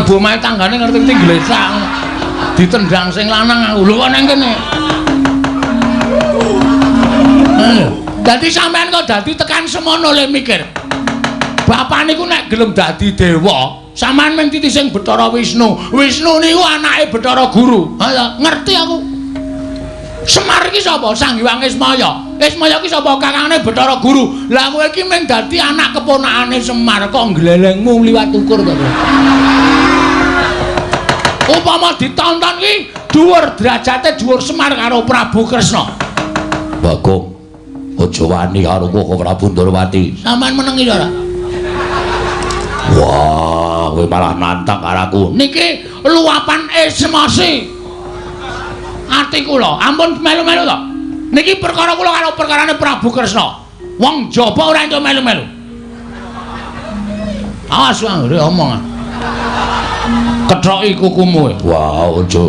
mlebu omahe tanggane ngerti-ngerti glesak. Ditendang sing lanang aku. Lho kok nang kene. Dadi sampean kok dadi tekan semono le mikir. Bapak niku nek gelem dadi dewa, sampean mung titi sing Bathara Wisnu. Wisnu niku anake Bathara Guru. Ha ngerti aku. Semar iki sapa? Sang Hyang Ismaya. Ismaya iki sapa? Kakangane Bathara Guru. Lah kowe iki mung dadi anak keponakane Semar kok glelengmu liwat ukur to. Upama ditonton ki dhuwur derajate dhuwur Semar karo Prabu Kresna. Bagong, aja wani karo kok Prabu Ndorowati. Sampeyan menengi ora? Wah, kowe malah nantang karo aku. Niki luapan emosi. Ati kula, ampun melu-melu to. Niki perkara kula karo perkarane Prabu Kresna. Wong jaba ora entuk melu-melu. Awas wae omong. Kethoki kukumu. Wah, aja.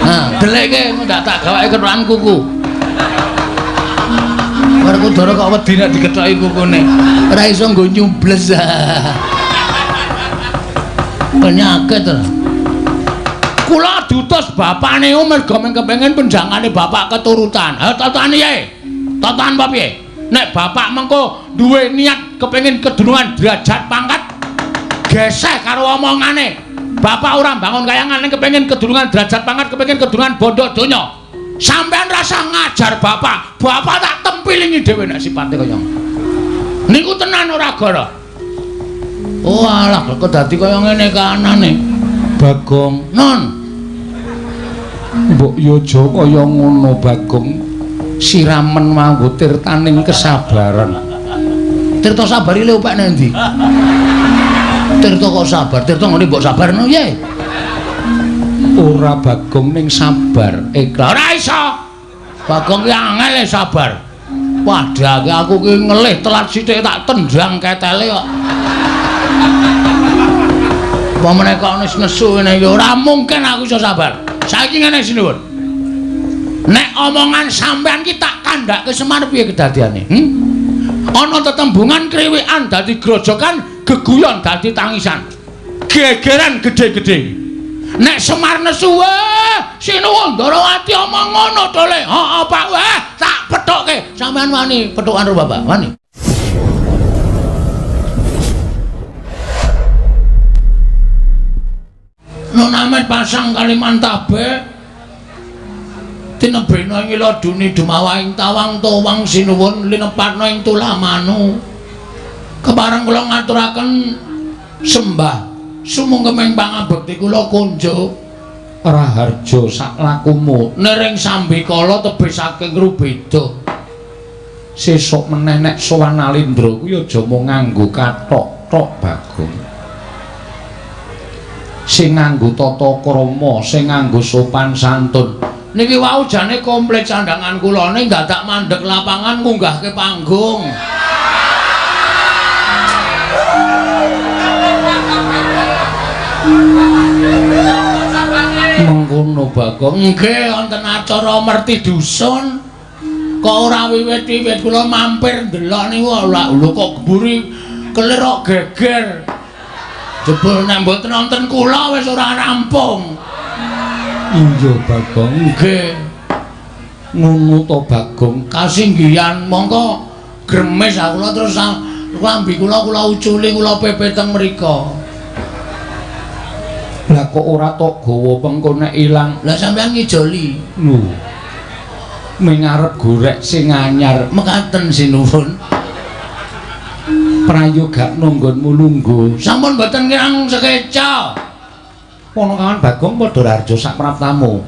Nah, deleke ndak tak gawake kethokan kuku. Werku Dara kok wedi nek dikethoki kukune. Ora iso nggo nyubles. Penyakit kula dutus bapakne merga men kepengin penjangane bapak keturutan. Ha tatane yae. Tatan apa piye? Nek bapak mengko duwe niat kepengin kedunungan derajat pangkat geseh karo omongane. Bapak ora bangun kayangan ning kepengin kedunungan derajat pangkat, kepengin kedunungan bondo donya. Sampeyan rasa ngajar bapak. Bapak tak tempilingi dhewe nek sipate kaya ngono. Niku tenan ora gara. Oh alah kok dadi kaya ngene kanane. Bagong, non. Mbok yo aja kaya ngono Bagong. Siramen manggo tirtaning kesabaran. Tirta sabar iki lho Pak nendi? Tirta kok sabar? Tirta ngene mbok sabarno ye. Ora Bagong ning sabar. Ikhlas. Ora iso. Bagong ki angel sabar. Padahal aku ki ngelih telat sithik tak tendang ketele kok. Pamane kok wis nesu ngene ya ora mungkin aku iso sabar. Saiki ngene sinuwun. Nek omongan sampean ki tak kandhake Semar piye kedadiane? Ana tetembungan kriwikan dadi grojokan, geguyon dadi tangisan. Gegeran gedhe-gedhe. Nek Semar nesu sinuwun Ndorowati omong ngono to Le. Heeh Pak, tak pethokke. Sampean wani pethokan karo Bapak, wani. Nonamet pasang Kalimantabe tinebena ing Iladuni dumawahing tawang towang sinuwun linepatna ing Tulamanu. Kepareng kula ngaturaken sembah sumungkeming pangabekti kula kunjuk Raharja saklakumu nering sambikala tebih saking rubeda. Sesuk meneh nek sowan Alindra kuwi aja mung nganggo kathok tok Bagong. Sing nganggo tata krama, sing nganggo sopan santun. Niki wau jane komplit sandangan kula ning dadak mandeg lapangan ngunggahke panggung. Mengkono Bagong. Nggih wonten acara merti dusun. Kok ora wiwit-wiwit kula mampir ndelok niku lho kok geburi kelir kok geger. Jebul nek mboten wonten kula wis ora rampung. Iya Bagong. Nggih. Ngono to Bagong. Kasinggihan mongko gremes kula terus lambi kula uculi kula pepet teng mrika. Lah kok ora tok gawa pengko nek ilang. Lah sampean ngijoli. Lho. Ming arep gorek sing anyar mekaten sinuwun. Prayoga nunggonmu lungguh. Sampun mboten kirang sekeca. Ponokawan Bagong padha Raharja sak praptamu.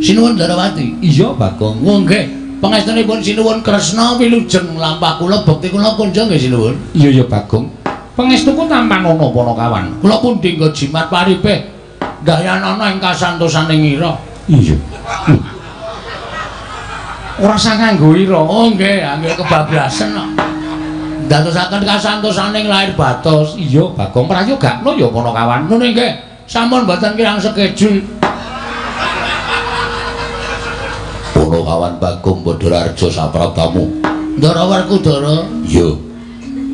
Sinuwun Ndorowati. Iya Bagong. Nggih. Pangestunipun sinuwun Kresna wilujeng lampah kula bekti kula kunjung nggih sinuwun. Iya ya Bagong. Pangestuku tampan ana Ponokawan. Kula pun dinggo jimat paribeh dayanana ing kasantosaning ira. Iya. Ora sang nganggo ira. Oh nggih, nggih kebablasen kok. Dadosaken kasantosaning lair batos. Iya Bagong prayogakno ya Ponokawan. Ngono nggih. Sampun mboten kirang sekejul. Ponokawan Bagong padha Raharja sapraptamu. Ndara Werkudara. Iya.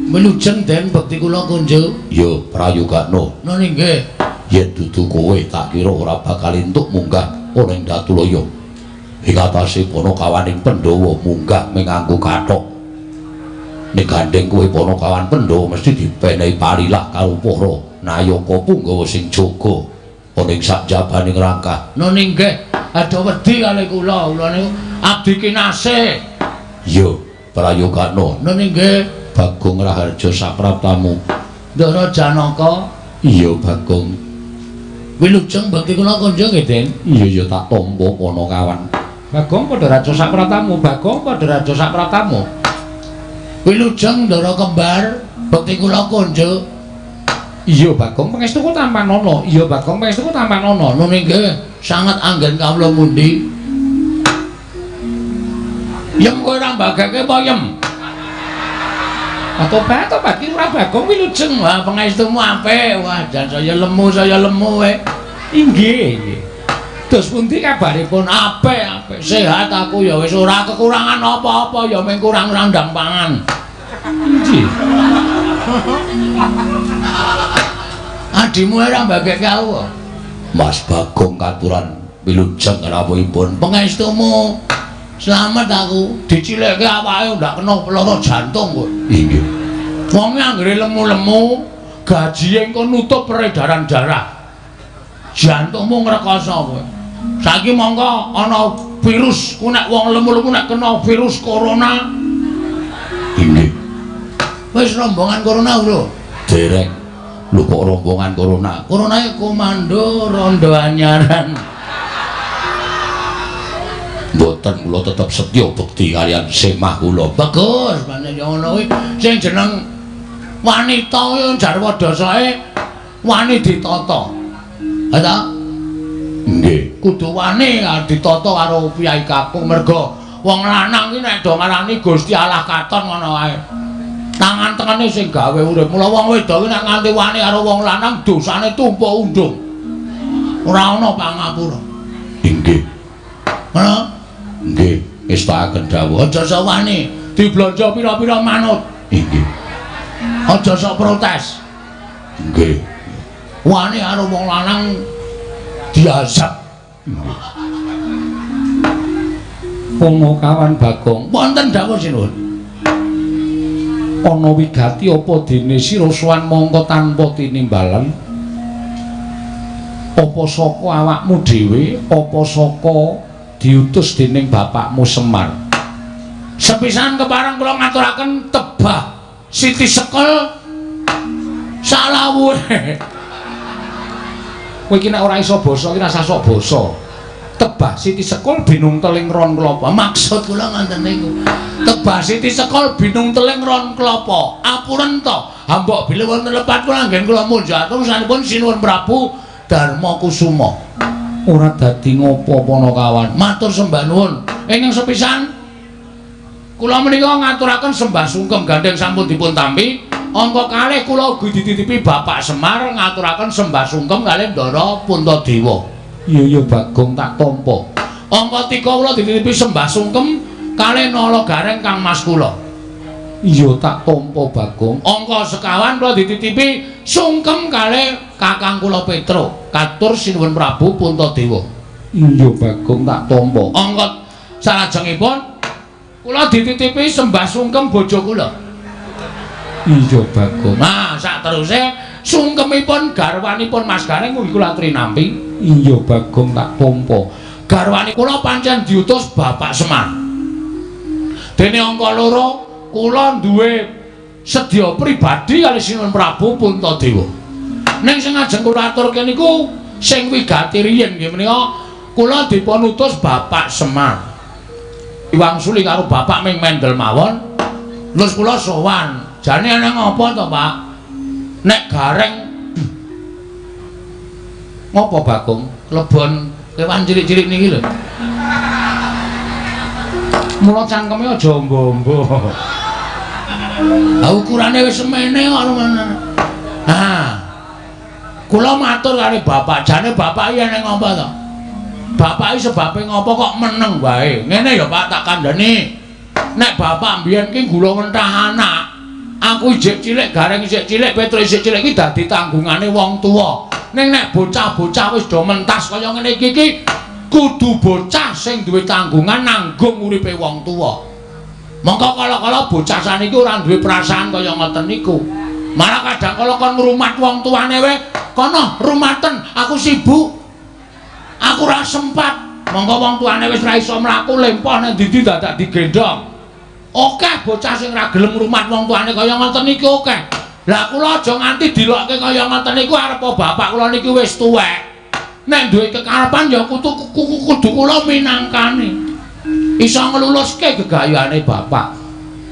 Wilujeng den bekti kula kunjuk. Ya prayogana. Nun nggih. Yen dudu kowe tak kira ora bakal entuk munggah ana ing Datulaya. Ing atase Panakawaning Pandhawa munggah menganggo kathok. Nek gandeng kowe Panakawan Pandhawa mesti dipenehi palilah karo para nayaka Punggawa sing jaga ana ing sakjabaning rangkah. Nun nggih, ada wedi kalih kula niku abdi kinasih. Ya prayogana. Nun nggih. Bagong Raharja Sapraptamu. Ndara Janaka. Iya Bagong. Wilujeng bekti kula kunjuk nggih, Den. Iya tak tampa Panakawan. Bagong padha raja Sapratamu, Bagong padha raja Sapratamu. Wilujeng Ndara Kembar, bekti kula kunjuk. Iya Bagong pangestuku tampan ana. Iya Bagong pangestuku tampan ana. Nun nggih, sanget anggen kawula mundi. Yem kowe ora mbagake apa yem? Tobat ki ora Bagong wilujeng. Wah, pangestumu apik. Wah, jan saya lemu wae. Inggih, nggih. Dos pundi kabaripun? Apik. Sehat aku ya wis ora kekurangan apa-apa ya mung kurang randang pangan. Inggih. Adimu ora mbageke aku. Mas Bagong katuran wilujeng rawuhipun. Pangestumu. Selamat aku dicilekke awake ndak kena lara jantung kok. Inggih. Wong anggere lemu-lemu, gajihe engko nutup peredaran darah. Jantungmu ngrekoso kowe. Saiki mongko ana virus ku nek wong lemu-lemu nek kena virus corona. Inggih. Wis rombongan corona lho. Dereng. Lho kok rombongan corona? Coronane komando rondo anyaran. Mboten kula tetep setya bekti kaliyan semah kula. Bagus, pancen ngono kuwi sing jeneng wanita kuwi jarwa dasake wani ditata. Ha ta? Nggih. Kudu wani ditata karo piyai kakung merga wong lanang ki nek do ngarani Gusti Allah katon ngono wae. Tangan tengene sing gawe urip. Mula wong wedok ki nek nganti wani karo wong lanang dosane tumpuk undung. Ora ana pangapura. Inggih. Ngono? Nggih, istakaken dawuh. Aja sok wani, diblanja pira-pira manut. Inggih. Aja sok protes. Nggih. Wani karo wong lanang diazab. Panakawan Bagong, Wonten dawuh sinuwun. ana wigati apa dene sira sowan mangka tanpa tinimbalan? Apa saka awakmu dhewe, apa saka diutus dening bapakmu Semar? Sepisan kepareng kula ngaturaken tebah Siti Sekel salawuhe. Kowe iki nek ora iso basa iki rasa sok basa. Tebah Siti Sekul binung teling ron klapa. Maksud kula ngoten niku. Tebah Siti Sekul binung teling ron klapa. Apuren to. Hambok bilih wonten lepat kula anggen kula munjatung sanipun sinuwun Prabu Darma Kusuma. Ora dadi ngopo Panakawan. Matur sembah nuwun. Ingkang sepisan kula menika ngaturaken sembah sungkem gandeng sampun dipun tampi. Angka kalih kula ugi dititipi Bapak Semar ngaturaken sembah sungkem kalih Ndara Puntadewa. Iya Bagong tak tampa. Angka 3 kula dititipi sembah sungkem kalih Nala Gareng Kang Mas kula. Iya tak tampa Bagong. Angka 51 kula dititipi sungkem kalih Kakang kula Petro. Katur sinuwun Prabu Puntadewa. Iya Bagong tak tampa. Angka salajengipun kula dititipi sembah sungkem bojo kula. Iya Bagong. Nah, sak teruse sungkemipun garwanipun Mas Gareng ugi kula aturi nampi. Iya Bagong tak tampa. Garwani kula pancen diutus Bapak Semar. Dene angka 2 kula duwe sedya pribadi kali sinuwun Prabu Puntadewa. Ning sing ajeng kula aturke niku sing wigati riyin nggih menika kula dipun utus Bapak Semar. Iwangsuli karo Bapak Ming Mendel mawon. Terus kula sowan. Jane ana ngapa to, Pak? Nek Gareng ngopo Bagong? Klebon kewan cilik-cilik niki lho. Mula cangkeme aja ombo-ombo. Ha ukurane wis semene karo mana. Nah. Kula matur karo Bapak, jane Bapak iki nek ngopo to? Bapak iki sebabe ngopo kok meneng wae. Ngene ya Pak tak kandhani. Nek Bapak mbiyen ki gula mentah anak. Aku isih cilik, Gareng isih cilik, Petro isih cilik iki dadi tanggungane wong tuwa. Ning nek bocah-bocah wis do mentas kaya ngene iki kudu bocah sing duwe tanggungan nanggung uripe wong tuwa. Mongko kala-kala bocah saniki ora duwe perasaan kaya ngoten niku. Malah kadang kala kon ngrumat wong tuane wae, kono rumaten, aku sibuk. Aku ora sempat. Mongko wong tuane wis ora iso mlaku lempah nang ndi dadak digendong. Akeh bocah sing ora gelem ngrumat wong tuane kaya ngoten iki akeh. Lah kula aja nganti dilokke kaya ngoten niku arep bapak kula niki wis tuwek. Nek duwe kekarepan ya kudu kula minangkani. Iso ngluluske gegayane bapak.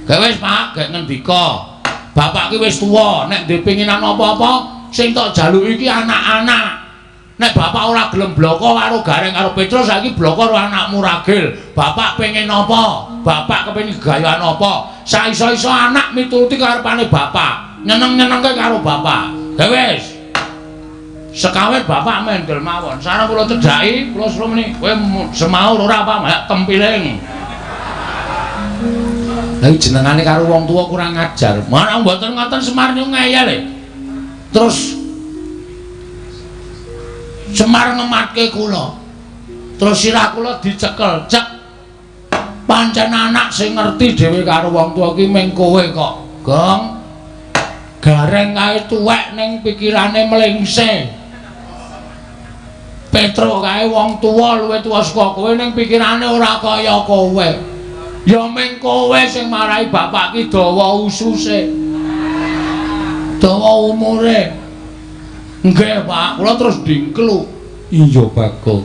Gek wis Pak, gek ngendika. Bapak ki wis tuwa, nek ndek penginan apa-apa sing tok jaluki iki anak-anak. Nek bapak ora gelem bloko karo Gareng karo Petrus saiki bloko karo anakmu Ragil. Bapak pengen apa? Bapak kepengin gegayaan apa? Saiso-iso anak mituruti karepane bapak. Nyeneng-nyenengke karo bapak. Ya wis. Sekawit bapak mendel mawon. Sareng kula cedhaki, kula suruh meni, kowe semaur ora apa, mak tempiling. Lah jenengane karo wong tuwa kurang ajar. Mana mboten ngoten Semar niku ngeyel e. Terus Semar ngematke kula. Terus sirah kula dicekel, cek. Pancen anak sing ngerti dhewe karo wong tuwa ki mung kowe kok. Gong. Gareng kae tuwek ning pikirane mlengse. Petro kae wong tuwa luwih tuwa saka kowe ning pikirane ora kaya kowe. Ya mung kowe sing marahi bapak ki dawa ususe. Dawa umure. Nggih, Pak, kula terus dingklu. Iya, Bagong.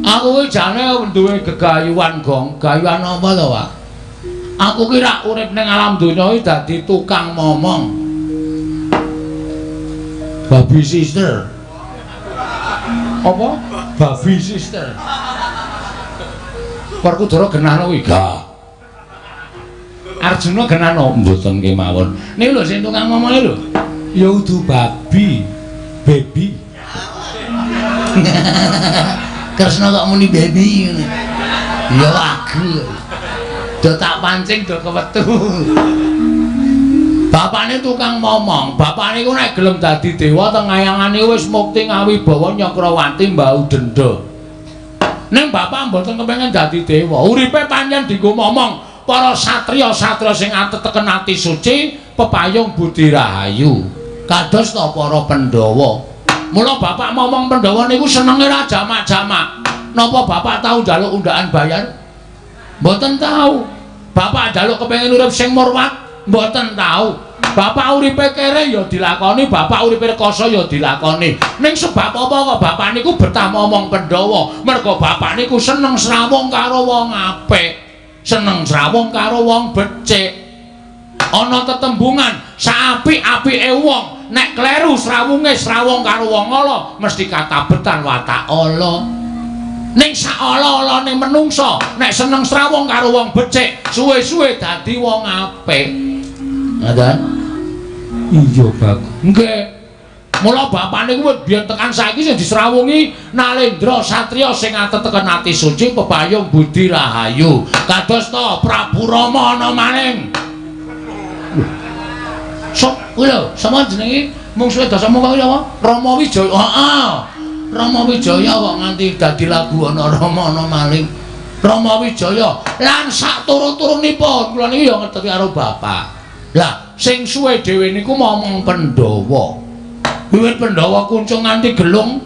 Aku ki jane duwe gegayuhan, Gong. Gayuhan apa to, Pak? Aku ki rak urip ning alam donya iki dadi tukang momong. Babi sister. Apa? Babi sister. Werkudara genahno kuwi ga. Arjuna genahno mboten kemawon. Niku lho sing tukang momong lho. Ya udu babi. Baby. Kresna kok muni baby ngene. Ya aku. Do tak pancing do kewetu. Bapakne tukang momong. Bapak niku nek gelem dadi dewa tengayangane wis mukti ngawibawa Nyakrawati mbau denda. Ning bapak mboten kepengin dadi dewa. Uripe pancen dienggo momong. Para satriya-satriya sing ateten ati suci, pepayung budi rahayu. Kados ta para Pandhawa. Mula bapak momong Pandhawa niku senenge ra jamak-jamak. Napa bapak tahu njaluk undaan bayar? Mboten tahu. Bapak njaluk kepengin urip sing murwat? Mboten tahu. Bapak uripe kere ya dilakoni, bapak uripe rekoso ya dilakoni. Ning sebab apa kok bapak niku betah momong Pandhawa? Mergo bapak niku seneng srawung karo wong apik. Seneng srawung karo wong becik. Ana tetembungan saapik-apike wong nek kleru srawunge srawung karo wong ala mesti katabetan watak ala. Ning sak ala-alane menungsa nek seneng srawung karo wong becik suwe-suwe dadi wong apik. Ngoten? Iya, Bagus. Nggih. Mula bapak niku biyen tekan saiki sing disrawungi Nalendra satriya sing ateten ati suci pepayung budi rahayu. Kados ta Prabu Rama ana maning. Sok kuwi lho, sapa jenenge mungsuhe Dasamuka kuwi apa? Rama Wijaya. Heeh. Rama Wijaya kok nganti dadi lagu ana Rama ana maling. Rama Wijaya. Lan sak turun-turunipun kula niki ya ngerti karo bapak. Lah, sing suwe dhewe niku momong Pandhawa. Wiwit Pandhawa kuncung nganti gelung.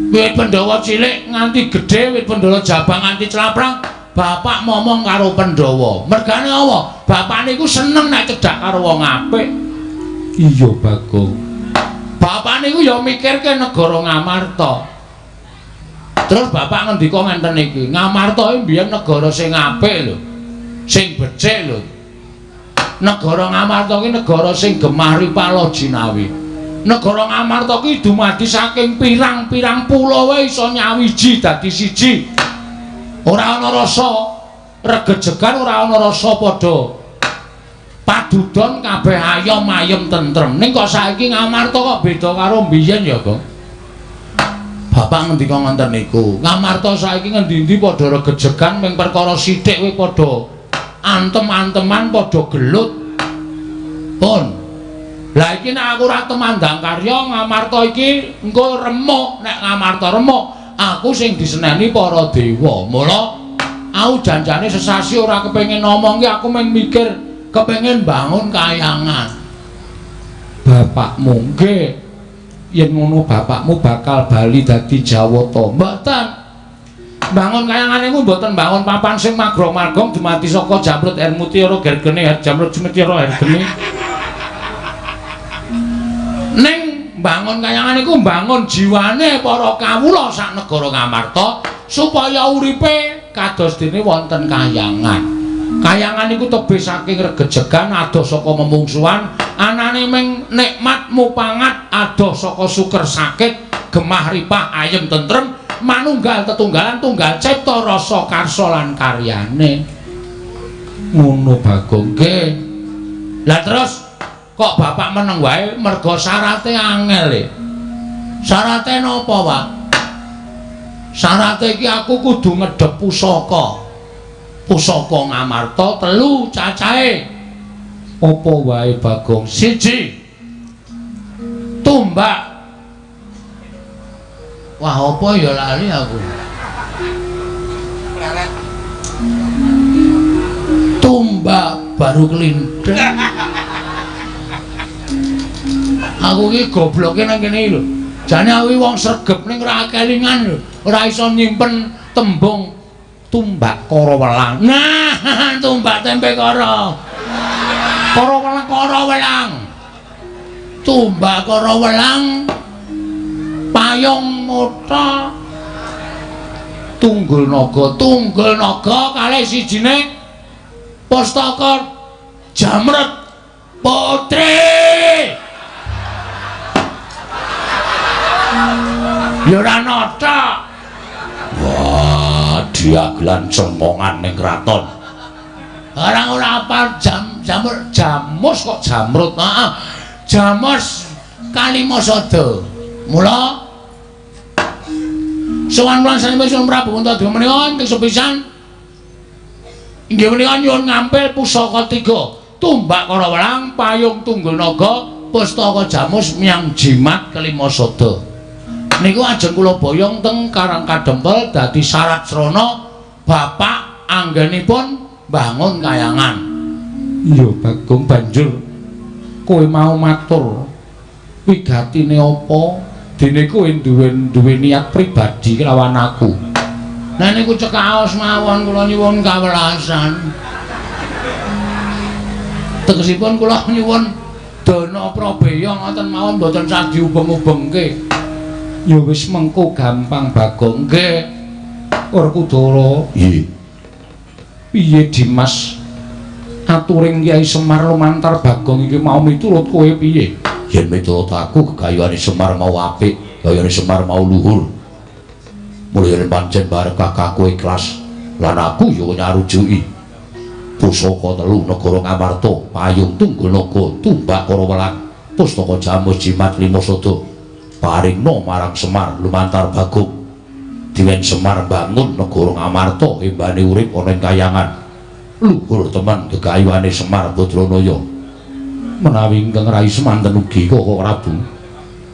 Wiwit Pandhawa cilik nganti gedhe, wiwit Pandhawa jabang nganti claprang. Bapak momong karo Pandhawa. Mergane apa? Bapak niku seneng nek cedhak karo wong apik. Iya, Bagong. Bapak niku ya mikirke negara Ngamarta. Terus bapak ngendika ngenten iki, Ngamarta iki mbiyen negara sing apik lho. Sing becik lho. Negara Ngamarta iki negara sing gemah ripala jinawi. Negara Ngamarta iki dumadi saking pirang-pirang pulo wae iso nyawiji dadi siji. Ora ana rasa regejegan, ora ana rasa padha padudon kabeh ayom ayem tentrem. Ning kok saiki Ngamarta kok beda karo mbiyen ya, Gong? Bapak ngendika ngoten niku. Ngamarta saiki ngendi-endi padha regejegan ming perkara sithik wae padha antem-anteman padha gelut. Pun. Lah iki nek aku ora temandang karya Ngamarta iki engko remuk, nek Ngamarta remuk aku sing diseneni para dewa. Mula aku janjane sesasi ora kepengin ngomong ki aku mung mikir kepengin bangun kayangan. Bapakmu nggih yen ngono bapakmu bakal bali dadi Jawata. Mboten. Bangun kayangan niku mboten bangun papan sing magrong-magrong dumati saka Jamrut Hermutiara gergene Jamrut Sumitiara hergene. Ning bangun kayangan niku bangun jiwane para kawula sak negara Ngamarta supaya uripe kados dene wonten kayangan. Kayangan niku tebih saking regejegan adoh saka memungsuhan, anane ming nikmat mupangat adoh saka suker sakit, gemah ripah ayem tentrem, manunggal tetunggalan tunggal cipta rasa karsa lan karyane. Ngono Bagong nggih. Lah terus kok bapak meneng wae merga syarate angel e. Syarate napa, Pak? Syarate iki aku kudu ngedhep pusaka. Pusaka Ngamarta 3 cacahe. Apa wae Bagong? 1. Tumbak. Wah, apa ya lali aku. Tumbak baru kelindeng. Aku iki gobloke nang kene lho. Jane aku wong sregep ning ora kelingan lho. Ora iso nyimpen tembung tumbak kara welang. Nah, tumbak tempe kara. Kara welang. Tumbak kara welang. Payung mota. Tunggul naga kalih sijine Pustaka Jamrut Putri. Ya ora nata. Wah, diagelan cemongan ning kraton. Orang ora apal jamus kok Jamrut. Heeh. Jamus Kalimasada. Mula sowan-sowan sanipun Prabu Untadima menika ing sepisan inggih menika nyuwun ngampil pusaka 3. Tumbak kara welang, payung tunggul naga, pustaka jamus miyang jimat Kalimasada. Niku ajeng kula boyong teng Karang Kadempel dadi syarat srana bapak anggenipun bangun kayangan. Iya Bagong, banjur kowe mau matur wigatine apa? Dene kowe duwe niat pribadi kelawan aku. Nah niku cekaos mawon kula nyuwun kawelasan. Tegesipun kula nyuwun dana prabeya ngoten mawon mboten sadi ubeng-ubengke. Ya wis mengko gampang Bagong nggih. Werkudara. Nggih. Piye Dimas? Aturing Kyai Semar lumantar Bagong iki mau miturut kowe piye? Yen miturut aku gegayuhane Semar mau apik, gayane Semar mau luhur. Mulane pancen bareng kakakku ikhlas lan aku ya nyarujuki. Pusaka 3 negara Ngamarta, payung tunggul naga, tumbak kara welang, pustaka jamus jimat Limasada. Paringna marang Semar lumantar Bagong. Diwen Semar bangun negara Ngamarta embane urip ana ing kayangan. Luhur teman gegayuhane Semar Badranaya. Menawi ingkang rai semanten ugi Kakang Prabu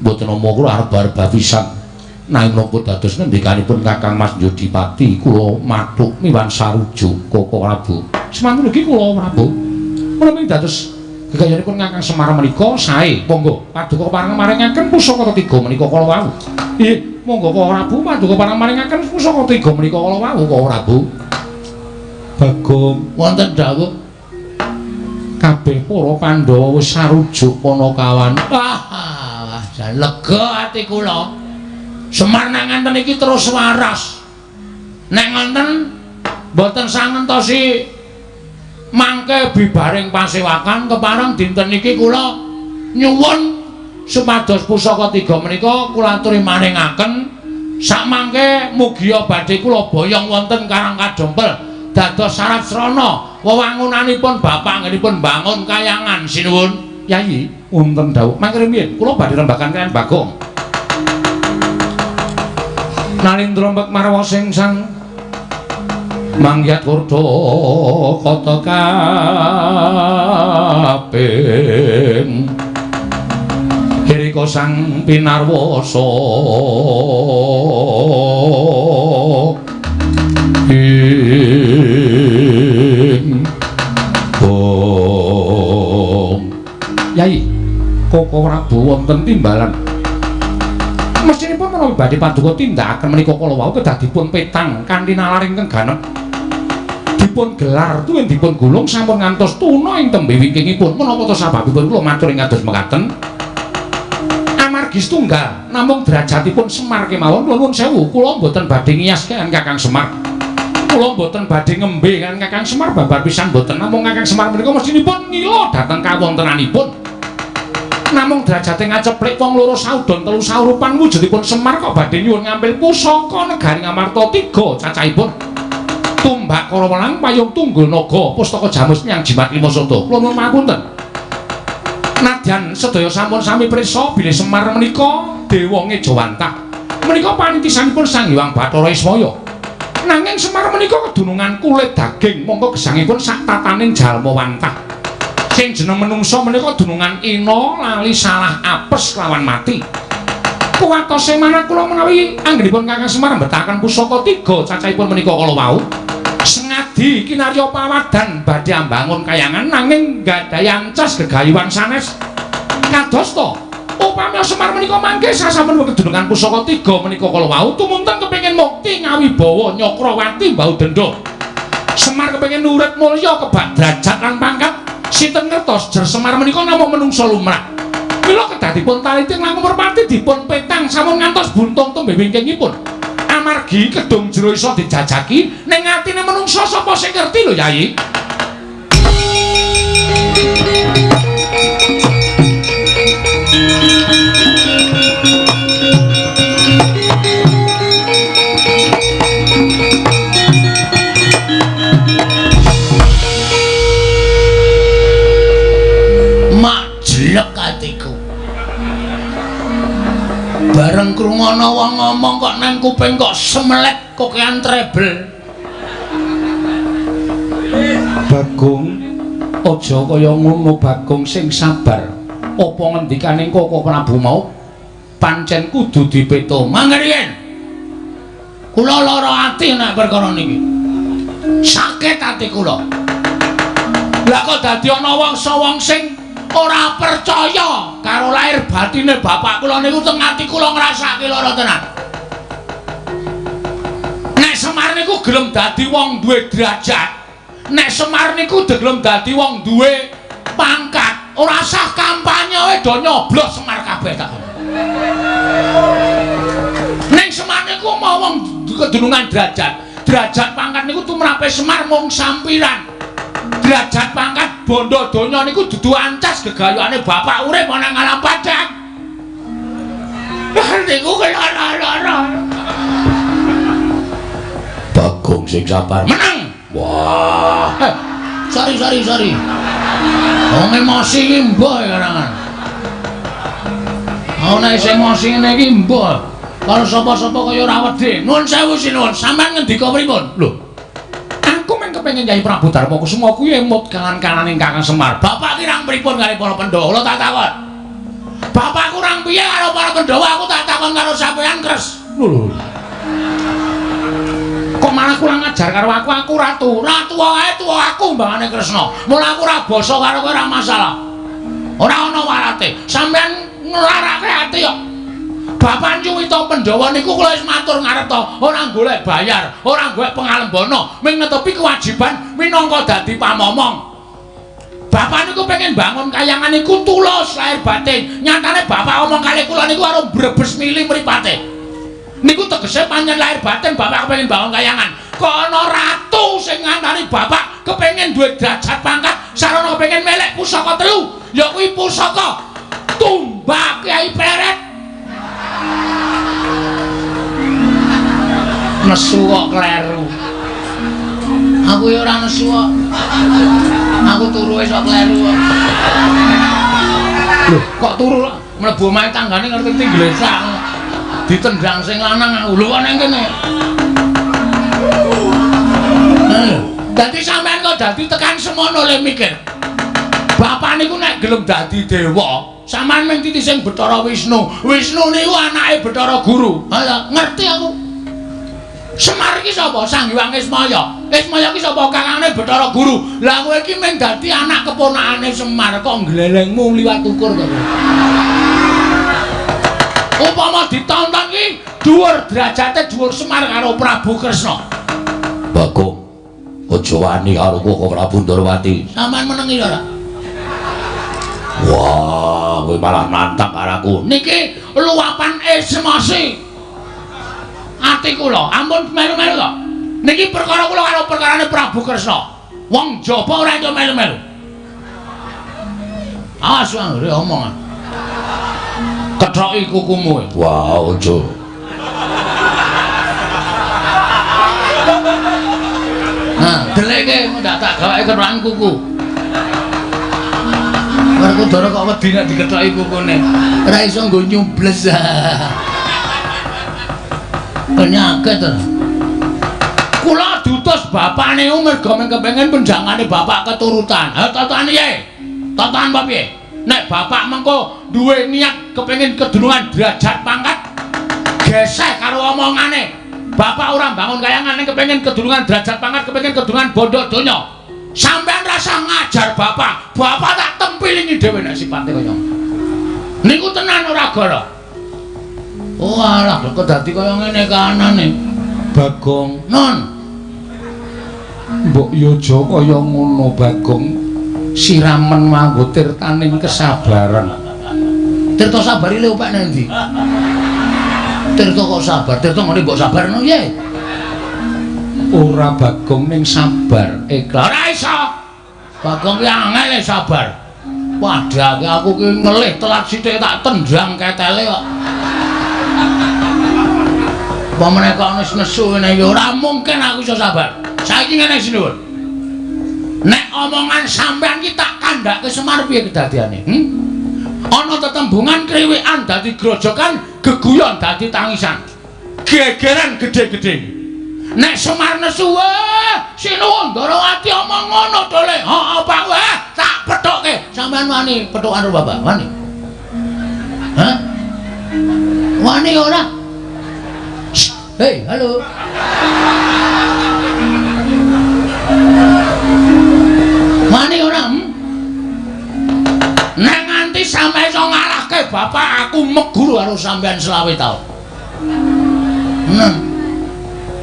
mboten nama kula arep-arep pisan nanging napa dados ngendikanipun Kakang Mas Yodipati kula mathuk miwan sarujuk Kakang Prabu semanten ugi kula Prabu menawi dados gegayuhanipun Kakang Semar menika sae monggo paduka pareng maringaken pusaka 3 menika kala wau. Nggih monggo Kakang Prabu paduka pareng maringaken pusaka 3 menika kala wau Kakang Prabu. Bagong wonten dawuh kabeh para Pandhawa wis sarujuk Panakawan. Wah, jan lega ati kula. Semar nang ngenten iki terus waras. Nek ngoten mboten sangentosi mangke bibaring pasewakan kepareng dinten iki kula nyuwun supados pusaka 3 menika kula aturi maringaken sakmangke mugia badhe kula boyong wonten Karang Kadempel dados syarat srana wewangunanipun bapak anggenipun bangun kayangan sinuwun. Yayi wonten dawuh mangke riyen kula badhe rembakan kaliyan Bagong. Nalindra mbek marwa sing sang mangyat kurda kata kabeh Hirika sang pinarwasa ing bong. Yai, Koko Prabu wonten timbalan. Mesinipun menawi badhe paduka tindakaken menika kala wau kedah dipun petang kanthi nalar ingkang ganep. Dipun gelar tuwin dipun gulung sampun ngantos tuna ing tembe wingkingipun. Menapa to sababipun kula matur ing kados mekaten? Amargi setunggal namung derajatipun Semar kemawon nuwun sewu kula mboten badhe ngiyas kan Kakang Semar. Kula mboten badhe ngembe kan Kakang Semar babar pisan mboten namung Kakang Semar menika mestinipun ngila dhateng kawontenanipun. Namung derajate ngaceplik wong loro saudon telu saurupan wujudipun Semar kok badhe nyuwun ngambil pusaka negari Ngamarta 3 cacahipun. Tumbak Karawelang payung tunggul naga pustaka jamus nyang jimat lima soto. Kula nuwun pamunten. Nadyan sedaya sampun sami prisa bilih Semar menika dewa Ngejawantah. Menika panitisanipun Sang Hyang Bathara Ismaya. Nanging Semar menika kedunungan kulit daging mongko gesangipun sak tataning jalma wantah. Sing jeneng menungsa menika dunungan ina lali salah apes lawan mati. Kuwatose manah kula menawi anggenipun Kakang Semar mbetahaken pusaka 3 cacahipun menika kala wau. Sengadi kinarya pawadan badhe ambangun kayangan nanging gadhahi ancas gegayuhan sanes. Kadosta upami Semar menika mangke sasampun kedunungan pusaka 3 menika kala wau tumunten kepengin mukti ngawibawa Nyakrawati Mbau Dendha. Semar kepengin urip mulya kebak derajat lan pangkat. Sinten ngertos jer Semar menika namung menungsa lumrah. Mila kedah dipun taliti langkung merpati dipun petang sampun ngantos buntung tembe wingkingipun. Amargi kedung jero iso dijajaki ning atine menungsa sapa sing ngerti lho Yai. Jelek atiku. Bareng krungono wong ngomong kok nang kuping kok semelek kokean trebel. Bagong, aja kaya ngono Bagong sing sabar. Apa ngendikaning Koko Prabu mau pancen kudu dipeto. Mangke riyen. Kula lara ati nek perkara niki. Sakit ati kula. Lah kok dadi ana wong sing ora percaya karo lahir batine bapak kula niku teng ati kula ngrasake lara tenan. Nek Semar niku gelem dadi wong duwe derajat, nek Semar niku gelem dadi wong duwe pangkat, ora sah kampanye wae do nyoblos Semar kabeh tak. Nek Semar niku mau wong kedunungan derajat pangkat niku tumrape Semar mung sampiran. Derajat pangkat bondo donya niku dudu ancas gegayane bapak urip ana ngalam padang. Niku lara-lara. Bagong sing sabar. Menang. Wah. Sorry. Wong emosi iki mbah karangan. Ana sing emosi ngene iki mbah. Karo sapa-sapa kaya ora wedi. Nuwun sewu sinuwun, sampean ngendika pripun? Lho. Aku men kepengin Nyai Prabu Darma Kusuma kuwi emut kanan-kananing Kakang Semar. Bapak kirang pripun kali para Pandhawa? Kula tak takon. Bapak kurang piye karo para Pandhawa? Aku tak takon karo sampean kres. Lho. Kok malah kurang ajar karo aku ratu. Ratu wae tuwa aku mbangane Kresna. Mula aku ora basa karo kowe ora masalah. Ora ana warate. Sampean nglarake ati kok. Bapak Nyuwita Pandhawa niku kula wis matur ngarep to, ora golek bayar, ora golek pangalembana, ming netepi kewajiban minangka dadi pamomong. Bapak niku pengen bangun kayangan niku tulus lahir batin. Nyatane bapak omong kali kula niku karo brebes mili mripate. Niku tegese pancen lahir batin bapak kepengin bangun kayangan. Kono ratu sing ngantari bapak kepengin duwe derajat pangkat, sarana kepengin melek pusaka 3, ya kuwi pusaka Tumbak Kyai Pleret. Nesu kok kleru. Aku ya ora nesu kok. Aku turu wis kok kleru kok. Lho, kok turu mlebu omahe tanggane ngerti tingglesak. Ditendang sing lanang aku. Lho kok ning kene. Dadi sampean kok dadi tekan semono le mikir. Bapak bapak niku nek gelem dadi dewa, sampean mung titising Bathara Wisnu. Wisnu niku anake Bathara Guru. Ha ngerti aku. Semar iki sapa? Sang Hyang Ismaya. Ismaya iki sapa? Kakangane Bathara Guru. Lah kowe iki mung dadi anak keponakane Semar kok glelengmu liwat ukur kok. Upama ditonton iki dhuwur derajate dhuwur Semar karo Prabu Kresna. Bagong, aja wani karo kok Prabu Ndorowati. Sampeyan menengi ora? Wah, kowe malah nantang karaku. Niki luapan emosi. Ati kula, ampun melu-melu to. Niki perkara kula karo perkarane Prabu Kresna. Wong jaba ora iso melu-melu. Awas wae omongan. Kethoki kukumu. Wah, aja. Nah, deleke ndak tak gawake kerokan kuku. Marko Dara kok wedi nek dikethoki kukune. Ora iso nggo nyubles. Penyakit to. Kula diutus bapakne merga kepengin penjangane bapak keturutan. Ha tatane ye. Tatan apa piye? Nek bapak mengko duwe niat kepengin kedunungan derajat pangkat geseh karo omongane. Bapak ora bangun kayangan ning kepengin kedunungan derajat pangkat, kepengin kedunungan bondo donya. Sampeyan rasa ngajar bapak. Bapak tak tempilingi dhewe nek sipate kaya. Niku tenan ora gara. Oh alah kok dadi kaya ngene kanane. Bagong, non. Mbok yo aja kaya ngono Bagong. Siramen manggo tirtaning kesabaran. Tirta sabar iki opek nang ndi? Tirta kok sabar? Tirta ngene mbok sabarno piye? Ora Bagong ning sabar, ikhlas. Ora iso. Bagong ki angel sabar. Padahal aku ki ngelih telat sithik tak tendang ketele kok. Pamane kok wis nesu ngene iki ora mungkin aku iso sabar. Saiki ngene sinuwun. Nek omongan sampean ki tak kandhake Semar piye kedadiane? Ana tetembungan kriwikan dadi grojokan, geguyon dadi tangisan. Gegeran gedhe-gedhe. Nek Semar nesu sinuwun Ndorowati omong ngono dole. Heeh Pak tak pethokke. Sampean wani pethokan karo Bapak? Wani? Hah? Wani ora? Hei, halo. Wani ora? Nek nganti sampe iso ngalahke bapak aku meguru karo sampean 20 taun.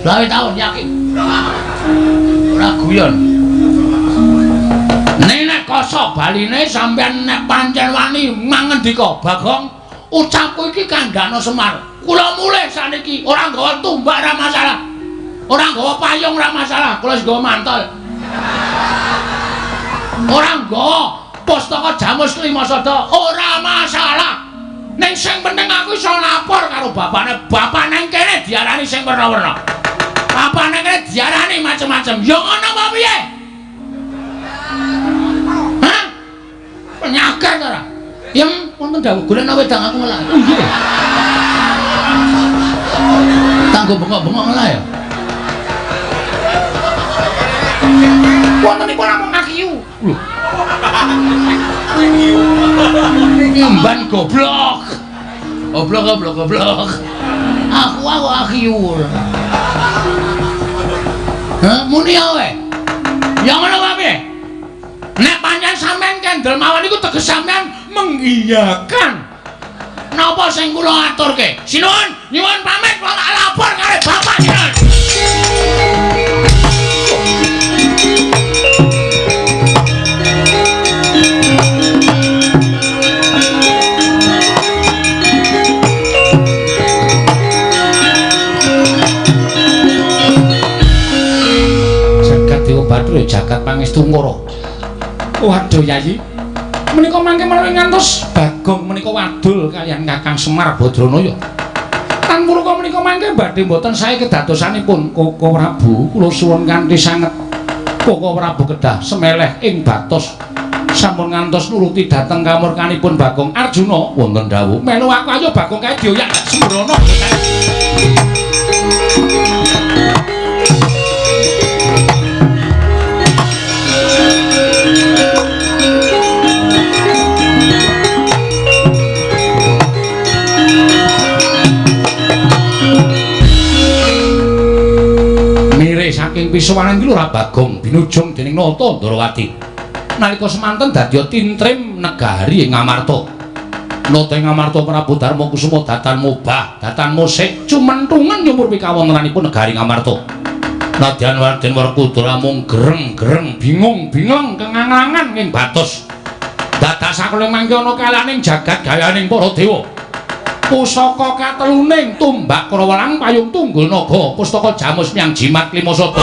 20 taun yakin. Ora guyon. Nek koso baline sampean nek pancen wani mangendika Bagong, ucapku iki kandhane Semar. Kula mulih saniki ora nggawa tumbak ora masalah. Ora nggawa payung ora masalah, kula wis nggawa mantel. Ora nggawa pustaka Jamus Lima Sada ora masalah. Ning sing penting aku iso lapor karo bapakne. Bapak nang kene diarani sing werna-werna. Bapak nang kene diarani macem-macem. Ya ngono apa piye? Hah? Penyakit ora? Yen wonten dawuh golekno wedang aku ngelak. Oh nggih. Tanggo bengok-bengok ngelak ya. Wontenipun namung akiyu. Lho. Nyemban goblok. Goblok. Aku akiyu. Hah, muni ae. Ya ngono wae. Nek pancen sampean kendel mawon iku teges sampean mengiyakan. Napa sing kula aturke? Sinuwun, nyuwun pamit kula tak lapor karo bapak sinuwun. Jagat Dewa Bathara jagat pangestu ngoro. Waduh Yayi. Menika mangke menawi ngantos Bagong menika wadul kaliyan Kakang Semar Badranaya. Tan murka menika mangke badhe mboten sae kedadosanipun Koko Prabu. Kula suwun kanthi sanget Koko Prabu kedah semeleh ing batos sampun ngantos nuruti dhateng kamurkanipun Bagong Arjuna wonten dawuh melu aku ayo Bagong kae dioyak sembrono. ing pisuwaning iki lho Bagong binujung dening Nata Ndrawati. Nalika semanten dadya tintrim negari ing Ngamarta. Nata ing Ngamarta Prabu Darma Kusuma datan mubah, datan musik cumentungan nyumur pikawontenanipun negari Ngamarta. Nadyan Raden Werkudara mung gereng-gereng bingung-bingung kengangan ing batos. Dadak sakule mangke ana kalaning jagat gayaning para dewa. Pusaka kateluning tumbak Krawalang payung tunggul naga pustaka jamus nyang jimat lima sada.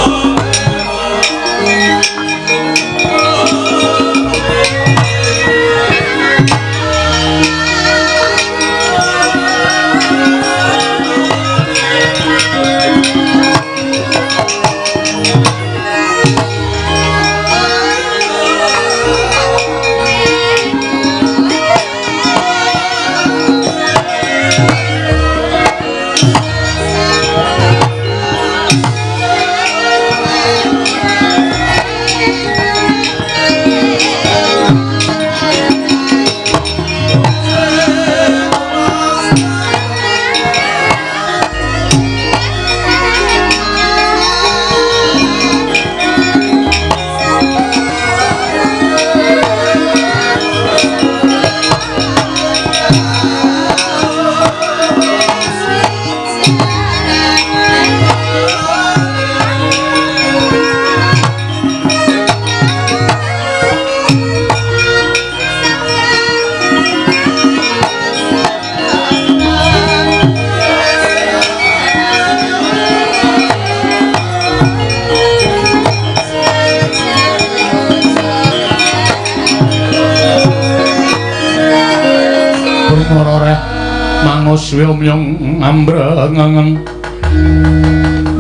Swiyomyong ambrengeng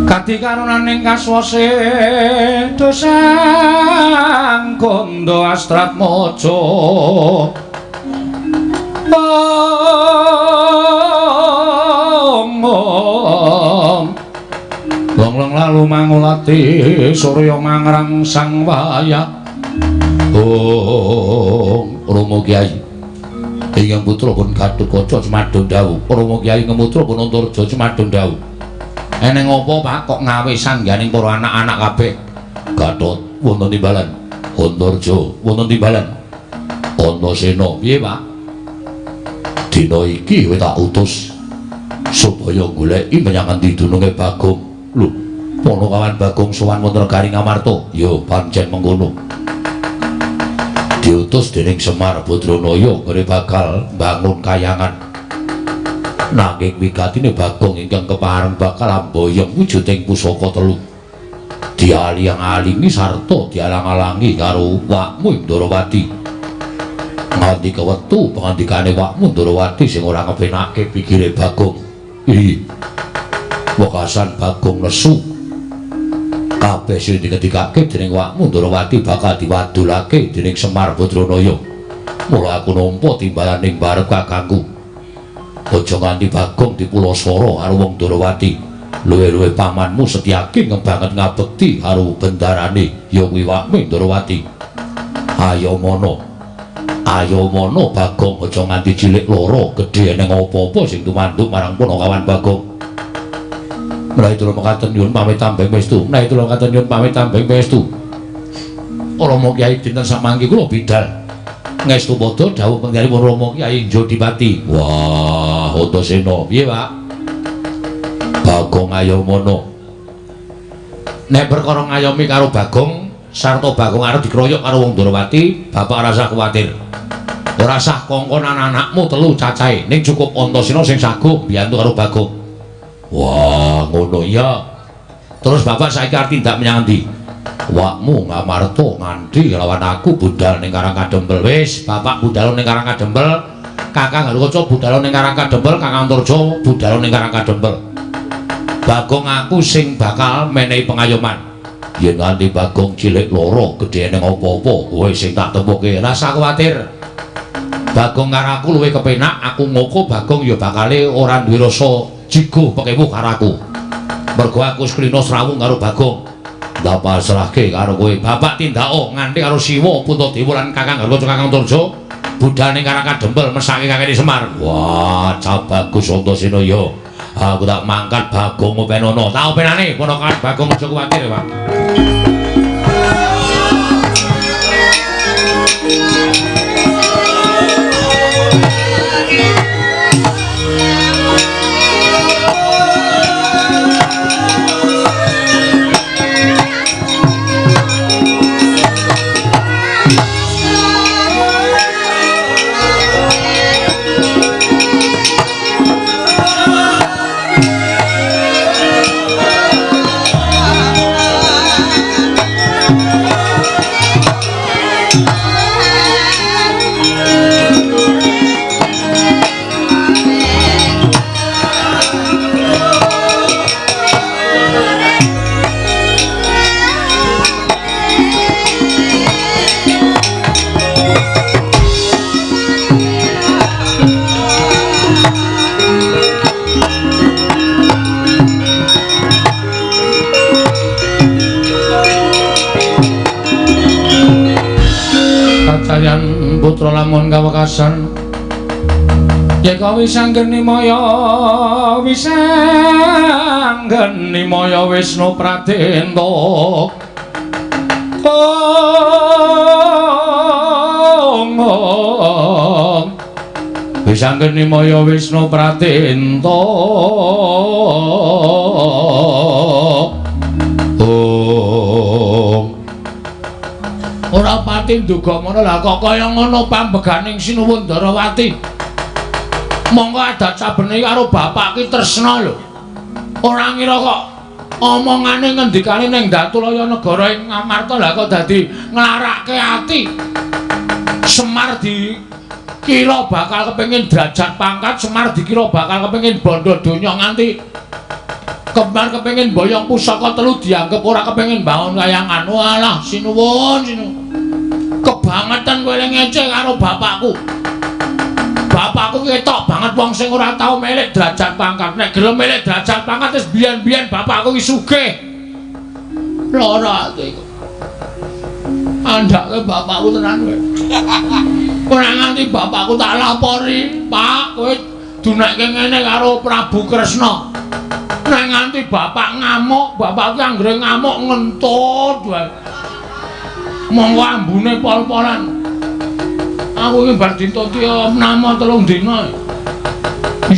kati karunaning kaswase dosang kondo astrat mojo longlong lalu mangulati surya mangrang sang wayah Rama Kyai Ingkang putra pun Gatotkaca Cemadon dawuh, Rama Kyai Ngemutra pun Antareja Cemadon dawuh. Eneng apa Pak kok ngawe sangganing para anak-anak kabeh? Gatot wonten timbalan, Antareja wonten timbalan. Antasena piye Pak? Dina iki kowe tak utus supaya goleki menyang endi dununge Bagong. Lho, Ponokawan Bagong sowan wonten negari Ngamarta. Ya pancen mengkono. Diutus dening Semar Badranaya ngene bakal bangun kayangan. Nanging wigatine Bagong ingkang kepareng bakal amboyong wujuding pusaka telu. Dialing-alingi sarta dialang-alangi karo Wakmu Ndrawati. Nganti kewektu pangandikane Wakmu Ndrawati sing ora ngepenake pikire Bagong. Wekasan Bagong nesu kabeh sing diketikake dening Wakmu Ndrawati bakal diwadulake dening Semar Badranaya. Mula aku nampa timbalan ning barep kakangku. Aja nganti Bagong dipulosara karo wong Ndrawati. Luwe-luwe pamanmu Setyaki ngebanget ngabekti karo bendarane ya kuwi Wakmu Ndrawati. Ayo mono Bagong aja nganti cilik loro gedhe ning apa-apa sing tumanduk marang Ponokawan Bagong. Menawi kula mekaten nyuwun pamit tambeng pestu. Rama Kyai dinten samangke kula bidhal ngestu padha dawuh penggalipun Rama Kyai Jodipati. Wah, Antasena piye, Pak? Bagong Ayomana. Nek perkara ngayomi karo Bagong sarta Bagong arep dikeroyok karo wong Ndrawati, Bapak ora usah kuwatir. Ora usah kongkonan anakmu telu cacahe, ning cukup Antasena sing saguh biyantu karo Bagong. Wah, ngono iya. Terus Bapak saiki arep tindak menyang endi? Wakmu Ngamarta nganti lawan aku budal ning Karangkadempel. Wis, Bapak budal ning Karangkadempel, Kakang Garukaca budal ning Karangkadempel, Kakang Antareja budal ning Karangkadempel. Bagong aku sing bakal menehi pengayoman. Yen nganti Bagong cilik loro gedhe ning apa-apa, kowe sing tak tempuke. Ora usah kuwatir. Bagong karo aku luwih kepenak, aku ngoko Bagong ya bakale ora duwe rasa jigo pekewu karo aku. Mergo aku sklina srawung karo Bagong. Lah pasrahke karo kowe. Bapak tindako nganti karo Siwa Puntadewa lan Kakang Garukaca Kakang Antareja budal ning Karangkadempel mesake kakene Semar. Wah, cah bagus Antasena ya. Aku tak mangkat Bagong openono. Tak openane ponakan Bagong aja kuwatir, Pak. Putra lamun kawekasan yeka wisanggeni maya Wisnu Pratenta wisanggeni maya Wisnu Pratenta ora pati nduga ngono lah kok kaya ngono pambeganing Sinuwun Ndarawati. Monggo adat sabene karo bapak ki tresna lho. Ora ngira kok omongane ngendikane ning Datulaya negara ing Ngamarta lah kok dadi nglarake ati. Semar dikira bakal kepengin derajat pangkat, Semar dikira bakal kepengin bondo donya nganti Kembar kepengin boyong pusaka telu dianggep ora kepengin bangun kayangan. Walah Sinuwun, kebangetan kowe ngece karo bapakku. Bapakku ketok banget wong sing ora tau melek derajat pangkat. Nek gelem melek derajat pangkat wis biyen-biyen bapakku ki sugih. Lara ati kok. Andake bapakku tenan kowe. Ora nganti bapakku tak lapori, Pak, kowe dunekke ngene karo Prabu Kresna. Nek nganti bapak ngamuk, bapak ki anggere ngamuk ngentut wae. Monggo ambune pol-polan. Aku iki bar dituti nama 3 dina.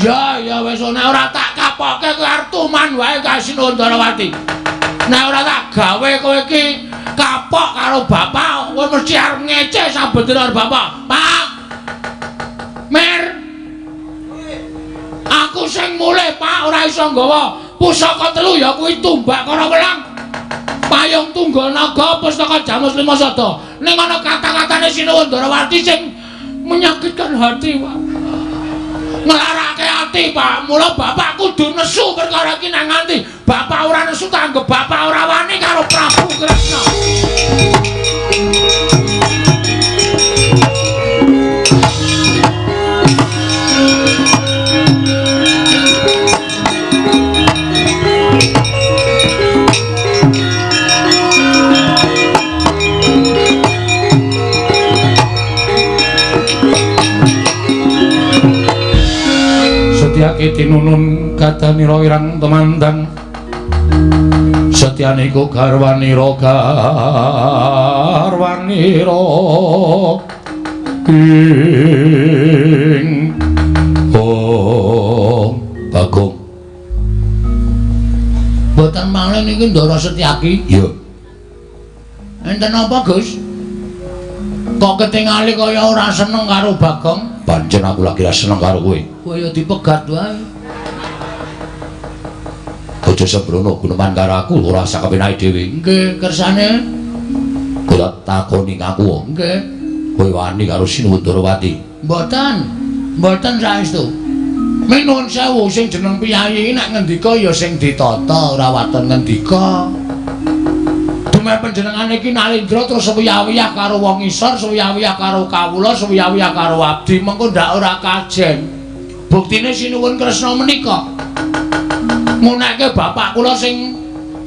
Ya wis nek ora tak kapoke kowe arep tuman wae ka Sinuwun Ndarawati. Nek ora tak gawe kowe iki kapok karo bapak, kowe mesti arep ngece saben dina karo bapak. Pak. Mir. Aku sing mulih, Pak, ora iso nggawa pusaka 3 ya kuwi tumbak karo welang. Payung Tunggal Naga Pustaka Jamus Lima Sada. Ning ana kata-katane Sinuwun Ndarawati sing menyakitkan hati, Pak. Nglarake ati, Pak. Mula bapak kudu nesu perkara iki nang nganti bapak ora nesu tak anggap bapak ora wani karo Prabu Kresna. Setyake tinunun kadanira irang temandang setyane iku garwanira ing Bagong. Mboten malih niki Ndara Setyaki. Iya. Enten apa, Gus? Kok ketingali kaya ora seneng karo Bagong? Pancen aku lagi ra seneng karo kowe. Kaya dipegat wae. Aja sembrono guneman karo aku ora sak kepenake dhewe. Nggih, kersane. Kowe takoni ngaku. Nggih. Kowe wani karo Sinuwun Ndarawati? Mboten saestu. Minun sewu sing jeneng piyayi nek ngendika ya sing ditata ora waton ngendika. Dumeh panjenengane iki nalindra terus suwiyah-wiyah karo wong isor, suwiyah-wiyah karo kawula, suwiyah-wiyah karo abdi, mengko ndak ora kajen. Buktine Sinuwun Kresna menika ngunekke bapak kula sing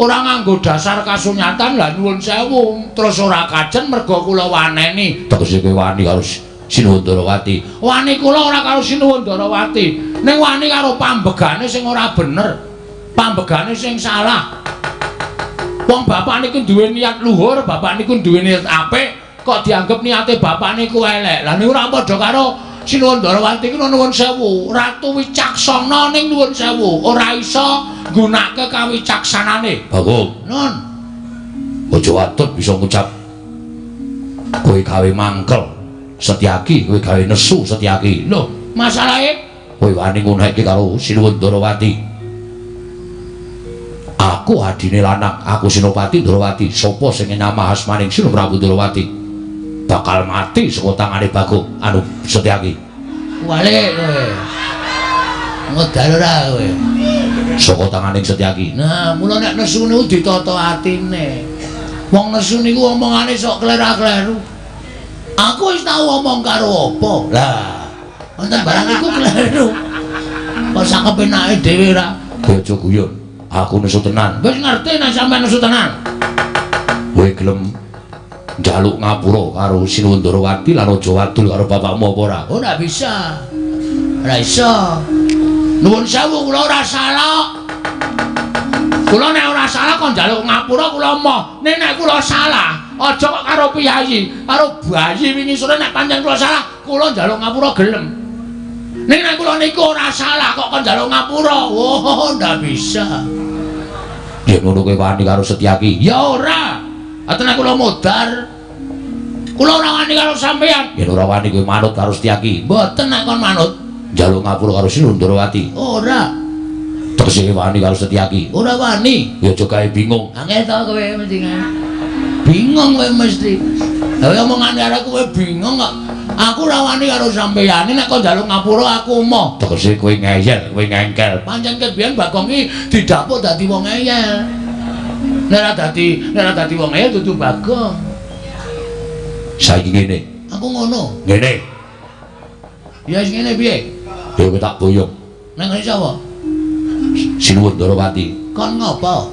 ora nganggo dasar kasunyatan lah nuwun sewu terus ora kajen merga kula waneni. Tegese kowe wani karo Sinuwun Darawati. Wani kula ora karo Sinuwun Darawati, ning wani karo pambegane sing ora bener. Pambegane sing salah. Wong bapak niku duwe niat luhur, bapak niku duwe niat apik, kok dianggep niate bapak niku elek. Lah niku ora padha karo Sinuwun Darawati ku nuwun sewu, ratu wicaksana ning nuwun sewu, ora iso nggunakake kawicaksanane. Bagong. Nun. Aja watut bisa ngucap kowe gawe mangkel Setyaki, kowe gawe nesu Setyaki. Lho, masalahe kowe wani ngunekke karo Sinuwun Darawati. Aku adine lanang, aku Senopati Darawati. Sapa sing nyamah asmaning Sinu Prabu Darawati bakal mati saka tangane Bagong anu Setyaki. wale kowe. Ngedal ora kowe. Saka tanganing Setyaki. Nah, mula nek nesu niku ditata atine. Wong nesu niku omongane sok kleru-kleru. Aku wis tau omong karo apa? Lah, wonten barang iku kleru. Kok sak kepenake dhewe ra. Aja guyon. Aku nesu tenan. Wis ngerti nek sampean nesu tenan. Kowe gelem njaluk ngapura karo Sinuwun Darawati lan aja wadul karo bapakmu apa ora? Ora bisa. Ora iso. Nuwun sewu kula ora salah. Kula nek ora salah kok njaluk ngapura kula moh. Nek kula salah, aja kok karo piyayi, karo bayi wingi sore nek pancen kula salah, kula njaluk ngapura gelem. Nek kula niku ora salah kok njaluk ngapura. Oh, ndak bisa. Yen ngono kowe wani karo Setyaki. Ya ora. Atene kula modar. Kula ora wani karo sampean. Yen ora wani kowe manut karo Setyaki. Mboten nek kon manut. Njaluk ngapura karo Sinuwun Darawati. Ora. Tegese wani karo Setyaki. Ora wani. Ya aja gawe bingung. Angel to kowe mesti bingung kowe mesti. Lah omongane arek kowe bingung kok. Aku ora wani karo sampeyan. Nek kok njaluk ngapura aku moh. Tegese kowe ngeyel, kowe ngengkel. Pancen kebiyen Bagong iki didapuk dadi wong ngeyel. Nek ora dadi wong ngeyel dudu Bagong. Saiki ngene. Aku ngono. Ngene. Ya sing ngene piye? Ya kowe tak boyong. Nang ngene sapa? Sinuwun Darawati. Kon ngopo?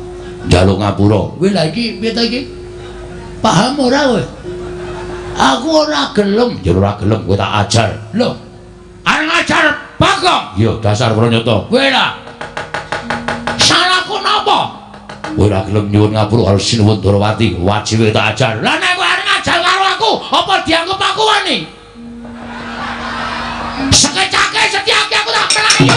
Njaluk ngapura. Kowe lha iki piye ta iki? Paham ora kowe? Aku ora gelem. Ya ora gelem kowe tak ajar. Lho. Arep ngajar Bagong. Iya, dasar pranyata. Kowe lah. Salahku napa? Kowe ora gelem nyuwun ngapura karo Sinuwun Darawati, wajib tak ajar. Lah nek kowe arep ngajar karo aku, apa dianggep aku wani? Sekecake Setyaki aku tak melayu.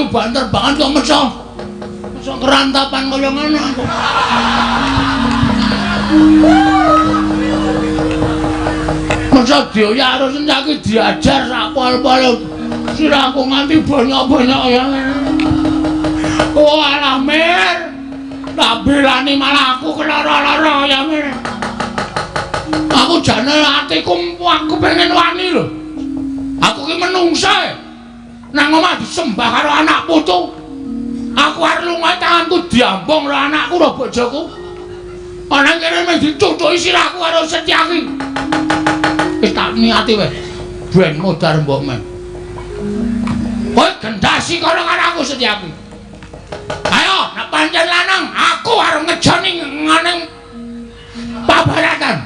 Banter banget kok meso kerantapan kaya ngono aku. Meso dioyak harus Setyaki diajar sak pol-pol sirahku nganti banyak-banyak ya. Oh alah Mir, tak belani malah aku kena lara-lara ya Mir. Aku jane atiku aku pengen wani lho. Aku ki menungsa. Nang omah disembah karo anak putu. Aku arep lunga tanganku diambung karo anakku karo bojoku. Ana kene mung ditutuki sirahku karo Setyaki. Wis tak niati wis. Ben modar mbok men. Kowe gendasi karo aku Setyaki. Ayo, nek pancen lanang, aku arep ngejoni ngene pabaratan.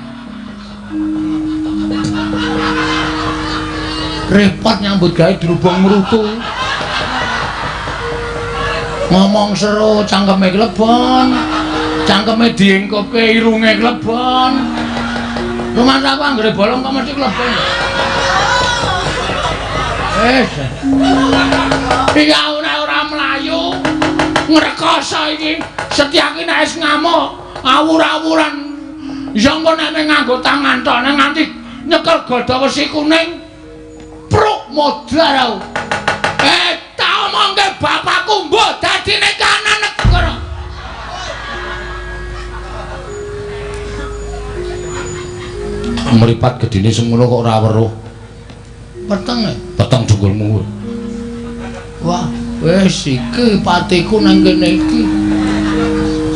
Repot nyambut gawe dirubung mrutu. Ngomong seru cangkeme klebon. Cangkeme diengkopke irunge klebon. Rumah aku anggere bolong kok mesti klebon. Iki ora mlayu. Ngrekoso iki. Setyaki nek wis ngamuk, awur-awuran. Ya engko nek nganggo tangan tok nek nganti nyekel godha wesi kuning. kepruk modar aku. Tak omongke bapakku mbok dadine kanan negara. Mripat gedine semono kok ora weruh. Peteng dungulmu. Wah, wis iki patiku nang kene iki.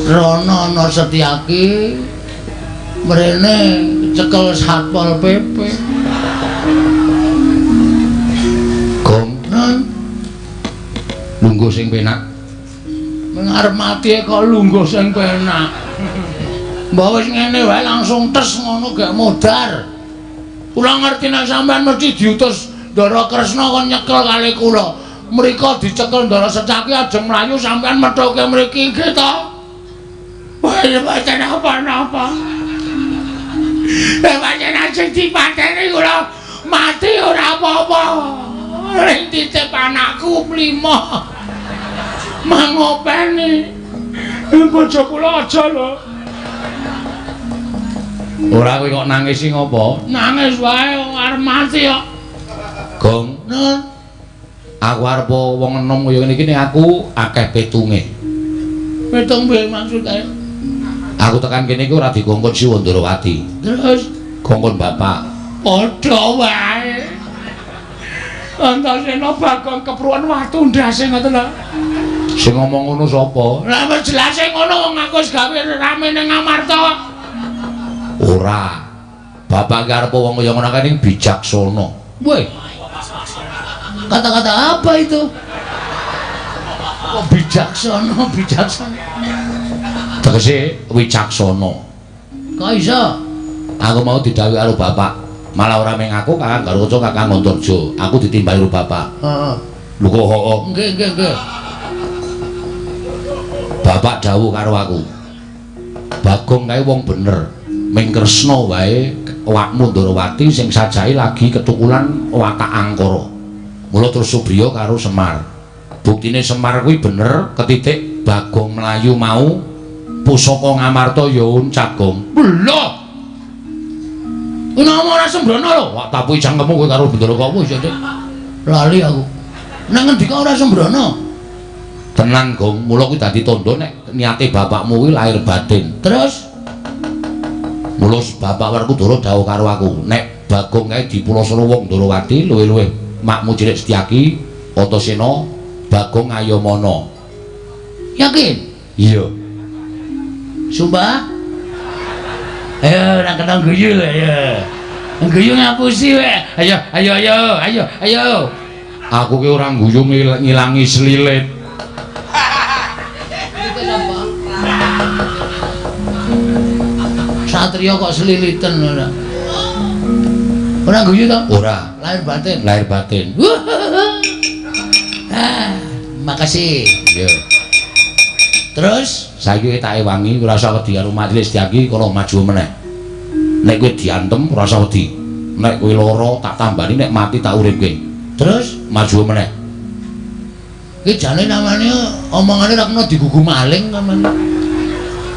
Rono ana Setyaki. Mrene cekel Satpol PP. Gong, lungguh sing penak. Mengarep mati kok lungguh sing penak. Mbok wis ngene wae langsung tes ngono gak modar. Kula ngerti nek sampean mesti diutus Ndara Kresna kon nyekel kali kula. Mriko dicekel Ndara Setyaki ajeng mlayu sampean methoke mriki nggih to. Wah, pancen apa-apa. Pancen ajeng dipateni kula mati ora apa-apa. Ning titip anakku mlima. Mangopeni. Bojo kula aja lho. Ora kowe kok nangis sing apa? Nangis wae wong arep mati kok. Gong, Nun, aku arep wong enom kaya ngene iki nek aku akeh petunge. petung piye maksude? Aku tekan kene iki ora dikongkon si Wandrawati. Terus Kongkon bapak. padha wae. Antasena Bagong kepruan watu ndase ngoten lho. Sing ngomong ngono sapa? Lah wis jelas ngono wong aku wis gawe rame ning Amarta. Ora. Bapak ki arep wong kaya ngono kene bijaksana. Woi. Kata-kata apa itu? Kok bijaksana? Tegese wicaksana. Kok iso? Aku mau didhawuhi karo bapak. Malah ora meng aku Kakang Garuca Kakang Antarja. Aku ditimbahi karo bapak. Heeh. Lho kok hooh. Nggih. Bapak dawuh karo aku. Bagong kae wong bener. Ming Kresna wae awakmu Ndrawati sing sajahe lagi ketukulan watak angkara. Mula terus Subriya karo Semar. Buktine Semar kuwi bener ketitik Bagong mlayu mau pusaka Ngamarta ya uncap Gong. Lho. Nama ora sembrono lho. Wak tapi cangkemmu kowe karo Bendara Kawu ya, Dik. Lali aku. Nang ngendi kok ora sembrono? Tenan Gong, mula kuwi dadi tandha nek niate bapakmu kuwi lahir batin. Terus Mula bapak Werkudara dawuh karo aku, nek Bagong kae dipulosana wong Ndrawati luwih-luwih makmu cilik Setyaki, Antasena, Bagong Ayamana. yakin? Iya. Sumpah? Ayo nang kena guyu ya. Guyu ngapusi wae. Ayo. Aku ki ora guyu ngilangi selilit. Satria kok seliliten ora. Ora guyu to? Ora. Lahir batin. Lahir batin. Makasih. Iya. Terus Saiki tak ewangi ora usah wedi karo majelis Setyaki kala maju meneh. Nek kowe diantem ora usah wedi. Nek kowe lara tak tambani, nek mati tak uripke. Terus Maju meneh. iki jane namane omongane ra kena digugu maling namane.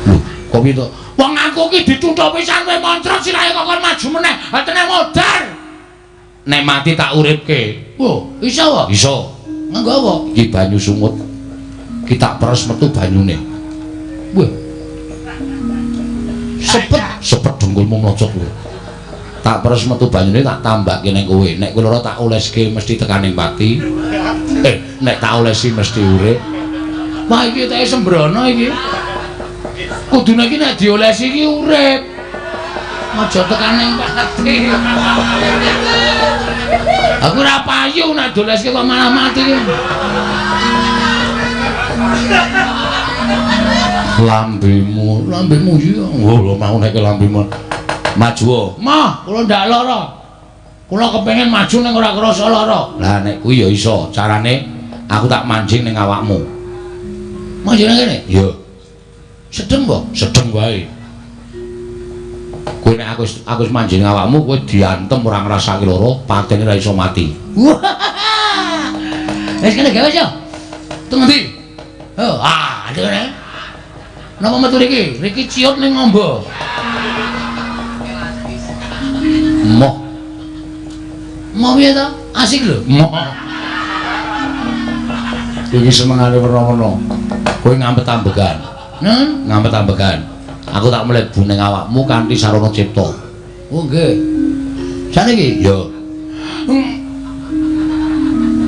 Lho, kok piye to? Wong aku ki dituthuk pisan kowe mantra sirahe kok maju meneh. Atene modar. Nek mati tak uripke. Oh, iso wae. Iso. Nganggo apa? Iki banyu sungut. Ki tak peres metu banyune. Wah. Sepet Dengkulmu mlocot kowe. Tak peres metu banyune tak tambahke ning kowe. Nek kowe lara tak oleske mesti tekaning pati. Nek tak olesi mesti urip. Wah iki teke sembrono iki. Kudune iki nek diolesi iki urip. Aja tekaning pati. Aku ora payu nek doleske kok malah mati iki. Lambemu iki. Lho mau nek lambemu. Maju. Mah, kula ndak lara. Kula kepengin maju ning ora krasa lara. Lah nek kuwi ya iso. Carane aku tak manjing ning awakmu. Manjing kene? Iya. Sedeng kok? Sedeng wae. Kowe nek aku wis manjing ning awakmu, kowe diantem ora ngrasake lara, patene ora iso mati. Wis kene gawe yo. Teng ndi? Oh, aduh kene. Napa metu riki? Riki ciut ning ngombo. Moh. Mau piye to? Asik lho. Iki senengane werna-werna. Kowe ngampet-ambekan. Ngampet-ambekan. Aku tak mlebu ning awakmu kanthi sarana cipta. Oh nggih. Saniki? Yo.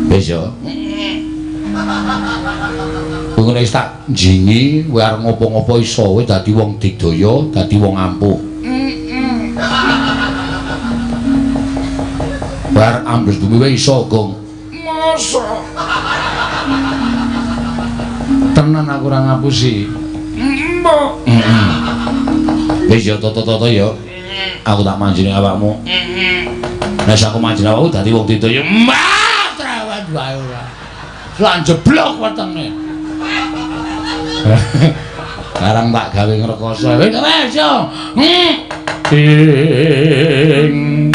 Wis yo. Kowe nek tak njingi kowe arep ngopo-ngopo iso kowe dadi wong digdaya, dadi wong ampuh. Bar ambles bumi wae iso, Gong. Masa. Tenan aku ora ngapusi. Mbok. Wis yo toto-toto yo. Aku tak manjini awakmu. Nek aku manjini awakmu dadi wong digdaya. Mbah, trewet wae ora. Lan jeblok wetenge. Sekarang tak gawe ngrekoso. Wis yo. Ding.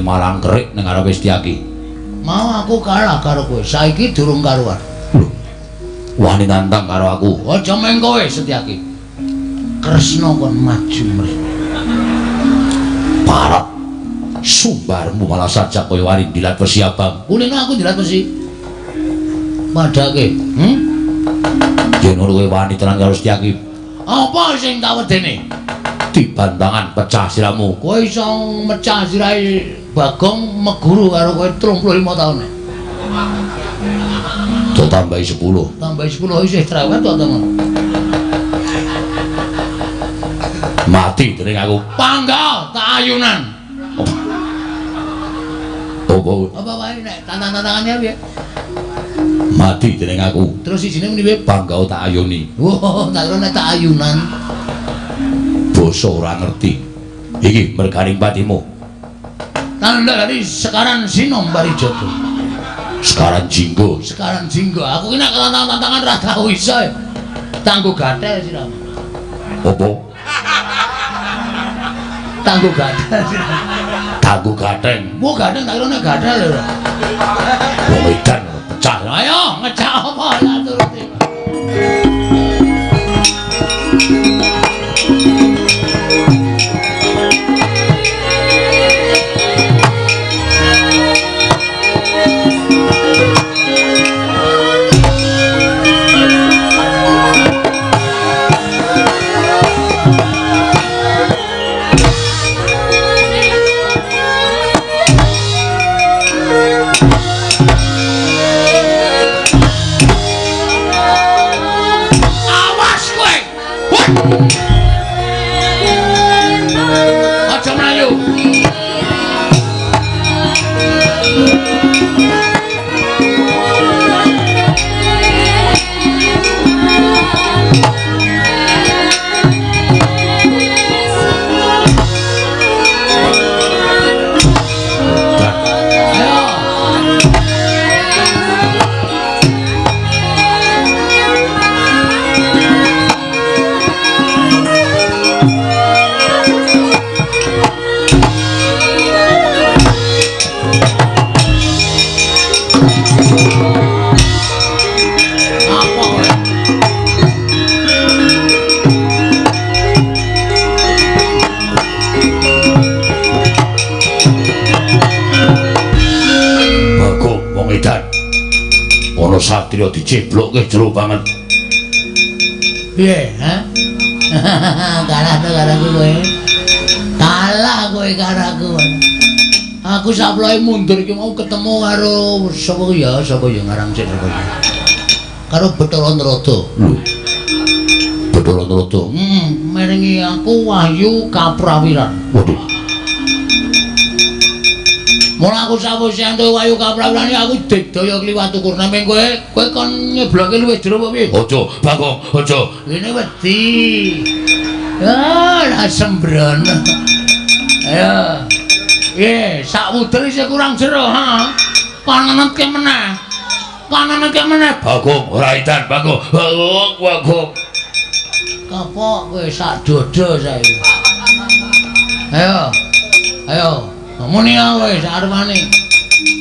Malang kerik ning arepe Setyaki. Mau aku kalah karo kowe. Saiki durung karuan. Lho. Wani nantang karo aku. Aja meng kowe Setyaki. Kresna kon maju mrene. Parah. Sumbarmu malah sajak koyo wani dilat besi abang. Kulino aku dilat besi. Padake. Yen kowe wani tenan karo Setyaki. Apa sing tak wedene? Dibantangan pecah siramu. Kowe iso mecah sirahe Bagong meguru karo kowe 35 taun. Do tambahi 10. Tambahi 10 isih trewet to, teman. Mati dening aku. Pangga tak ayunan. Apa wae nek tantangannya piye? Mati dening aku. Terus isine muni piye? Pangga tak ayuni. Wah, tak kira nek tak ayunan. Basa ora ngerti. Iki merganing patimu. Tanda dari sekarang Sinom Barijoto. Sekarang Jinggo. Sekarang Jinggo. Aku kena tantangan ra tau iso. Tangguh gatel sira. Apa? Tangguh gatel sira. Tangguh gateng. Wo gatel tak kira nek gatel lho. Wong edan pecah. Ayo ngecak apa ya turuti. Aja mlayu. Ana satriya diceblokke jero banget. Piye, ha? Kalah to karo kowe. Kalah kowe karo aku. Aku saploe mundur iki mau ketemu karo sapa ya ngarang sik sapa ya. Karo Bathara Narada. Lho. Bathara Narada. Merengi aku Wahyu Kaprawiran. Waduh. Mula aku sawise entuk wayu kaprawilan aku digdaya kliwat ukur nang kowe kon nyebloke luwih jero apa piye? Aja, Bagong, aja. Ini wedi. Lah sembrono. Ayo. Sak wudel isih kurang jero, ha. Kon nenetke meneh. Kon nenetke meneh. Bagong, ora edan, Bagong. Bagong. Kapok kowe sak dodo saiki. Ayo. Ayo. Muni kowe sak arepane.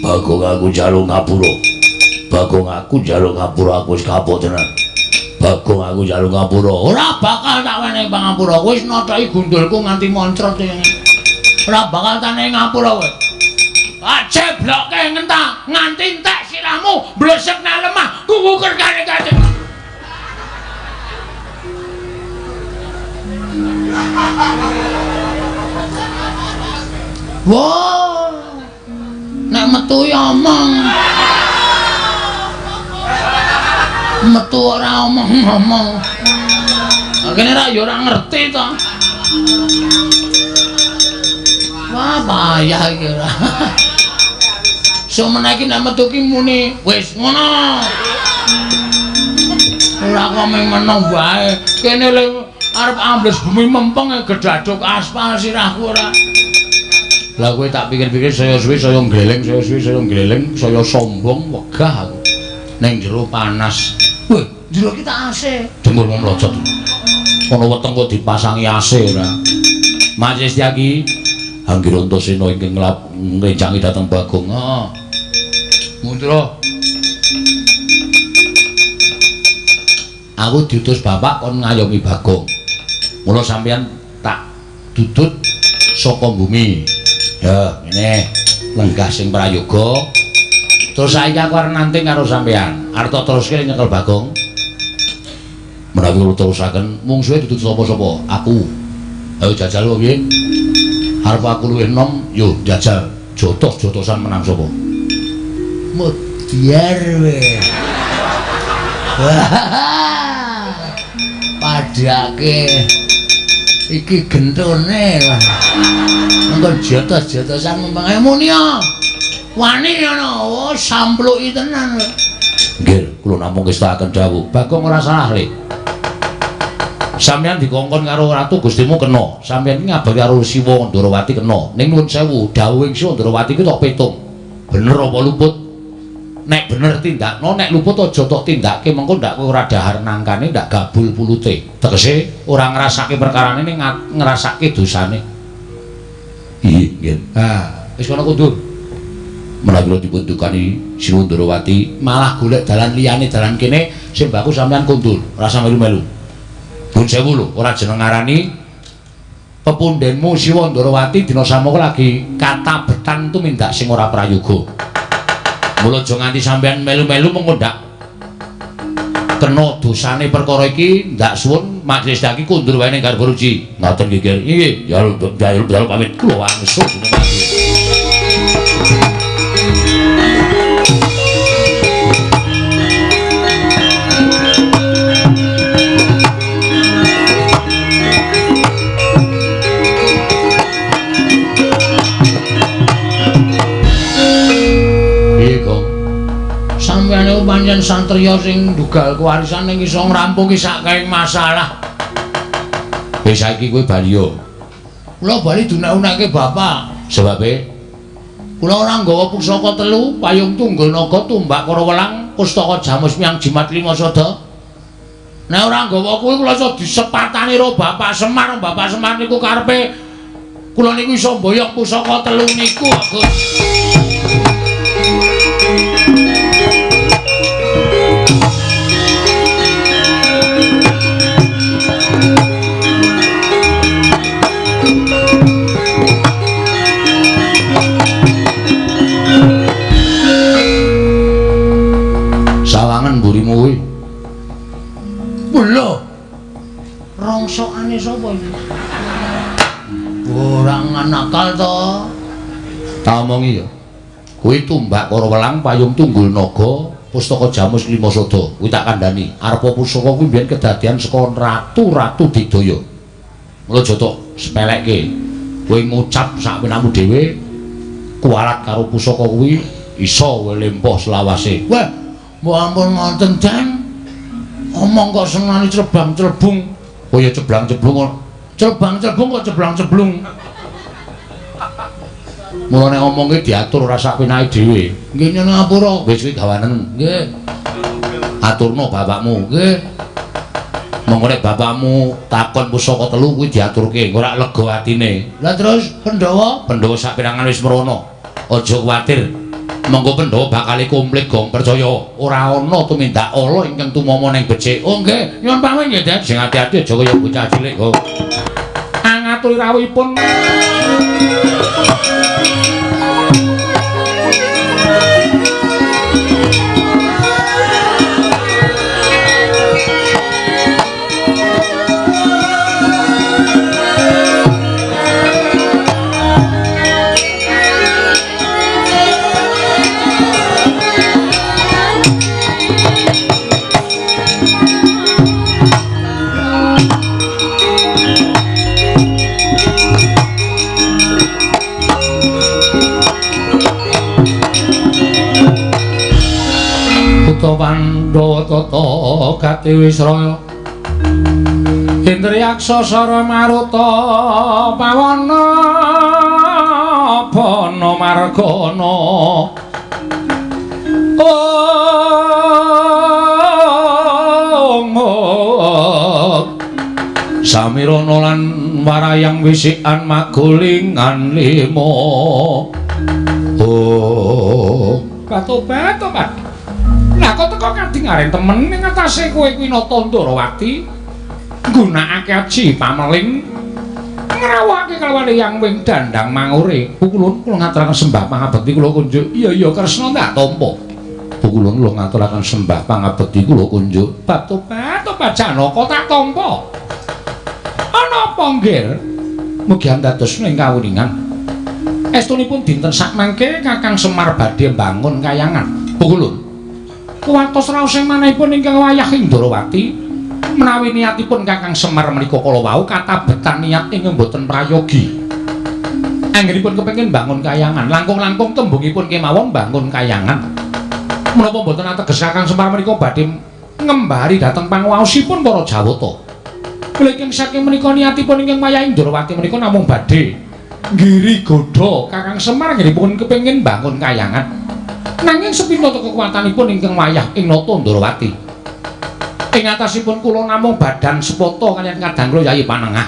Bagong aku njaluk ngapura. Bagong aku njaluk ngapura aku wis kapok tenan. Bagong aku njaluk ngapura. Ora bakal tak wenehi pangapura. Wis notoki gundulku nganti moncrot iki. Ora bakal tak wenehi ngapura kowe. Ajebloke ngentah nganti entek sirahmu blesek nang lemah kukuker kane-kane. Wah, nek metu ya omong. Metu ora omong-omong. Kene ra ya ora ngerti to. Wah, payah iki ora. Semene iki nek metu ki muni wis ngono. Ora kok meneng wae. Kene le arep ambles bumi mempeng gedaduk aspal sirahku ora. Lah kowe tak pikir-pikir saya suwi saya ngleleng, saya sombong, wegah aku. Ning jero panas. Weh, jero ki tak AC. Demurmu mlocot. Ana weteng kok dipasangi AC ora. Mas Setyaki Anggir Antasena ingkang ngrencangi dhateng Bagong. Heeh. Mundura. Aku diutus bapak kon ngayomi Bagong. Mula sampeyan tak dudut saka bumi. Ya, ngene. Lenggah sing prayoga. Terus saiki aku arep nanting karo sampeyan. Arep teruske nyekel Bagong. Menawi kula terusaken mungsuhe dudut sapa-sapa? Aku. Ayo jajal kok piye? Arep aku luwih enom, yo jajal. Jotos-jotosan menang sapa? Mudyar we. Padake iki gentone lah. Engko jotos-jotosan mempeng muni ya. Wani ngono, oh sampluki tenan. Nggih, kula namung ngestakaken dawuh. Bagong ora salah, Le. Sampeyan dikongkon karo ratu Gustimu kena. Sampeyan iki ngabari karo Siwa Ndarawati kena. Ning nuwun sewu, dawuhing Siwa Ndarawati ku tok petung. Bener apa luput? Nek bener tindakno, nek luput aja tok tindakke, mengko ndak kowe ora dahar nangkane, ndak gabul pulute. Tegese ora ngrasake perkarane ning ngrasake dosane. Nggih. Wis kono kundur. Menawi kula dipun dukani Siwa Ndarawati Malah golek dalan liyane dalan kene sing baku sampeyan kundur, ora usah melu-melu. Pun sewu lho, ora jeneng ngarani pepundhenmu Siwa Ndarawati dina samangka lagi katabetan tumindak sing ora prayoga. Mula aja nganti sampeyan melu-melu mengko ndak kena dosane perkara iki, ndak suwun Mas Setyaki kundur wae ning Garba Ruci. Ngoten nggih. Nggih. Jalur pamit kula wangsul dunungan. Sampeyan pancen satriya sing ndugal kewarisan ning iso ngrampungi sakkaing masalah. Wis saiki kowe baliya. Kula bali dunek-unekke bapak. Sebabe Kula ora nggawa pusaka telu, payung tunggul naga, tumbak karo welang, pustaka jamus miang jimat lima sada. Nek ora nggawa kuwi kula iso disepatani karo Bapak Semar. Bapak Semar niku karepe kula niku iso mboyong pusaka telu niku, Gus. Burimu kuwi. Lho. Rongsokane sapa iki? Ora nakal to. Tak omongi ya. Kuwi tumbak karo welang, payung tunggul naga, pustaka jamus lima sada. Kuwi tak kandhani. Arepa pusaka kuwi mbiyen kedadian saka ratu-ratu Digdaya. Mula aja tok sepelekke. Kowe ngucap sak wenangmu dhewe kualat karo pusaka kuwi iso lempoh selawase. Wah, mbok ampun ngoten, Den. Omong kok senani cerbang-cerbung. Oh ya ceblang-ceblung. Cerbang-cerbung kok ceblang-ceblung. Mulane ngomongke diatur ora sak penake dhewe. Nggih nyuwun ngapura. Wis kuwi gawanen. Nggih. Aturno bapakmu. Nggih. Monggo nek bapakmu takon pusaka telu kuwi diaturke, ora lega atine. Lah terus Pandhawa, Pandhawa sak pirangan wis merono. Aja kuwatir. Monggo Pandhawa bakal komplit gong percaya ora ana tumindak ala ingkang tumama ning becik. oh nggih, nyuwun pamit nggih, Den. Sing ati-ati aja kaya bocah cilik kok. Angaturi rawuhipun Pandhawa tata gati Wisraya Indriyaksa Sara Maruta Pawana Bana Margana Samirana lan warayang wisikan magulingan lima. Oh, tobat. Lah kok teko kadingaren temen ning atase kowe kuwi Natandrawati nggunakake aji pameling ngrawake kalawan Hyang Wing Dandang Mangure. Pukulun kula ngaturaken sembah pangabekti kula kunjuk. Iya Kresna ndak tampa. Pukulun kula ngaturaken sembah pangabekti kula kunjuk. Bab tobat Janaka tak tampa. Ana apa nggir? Mugi andados ing kawuningan. Estunipun dinten sakmangke Kakang Semar badhe mbangun kayangan. Pukulun kuwatos raos ing manahipun ingkang wayah Indrawati menawi niatipun Kakang Semar menika kala wau katabetan niat ingkang boten prayogi. Anggenipun kepengin bangun kayangan, langkung-langkung tembungipun kemawon bangun kayangan. Menapa boten ateges Kakang Semar menika badhe ngembari dhateng panguwaosipun para Jawata. Lajeng saking menika niatipun ingkang wayah Indrawati menika namung badhe ngiri godha Kakang Semar anggenipun kepengin bangun kayangan. Nanging sepinata kekuatanipun ingkang wayah ing Natandrawati. Ing atasipun kula namung badan sepata kaliyan kadang kula Yayi Panengah.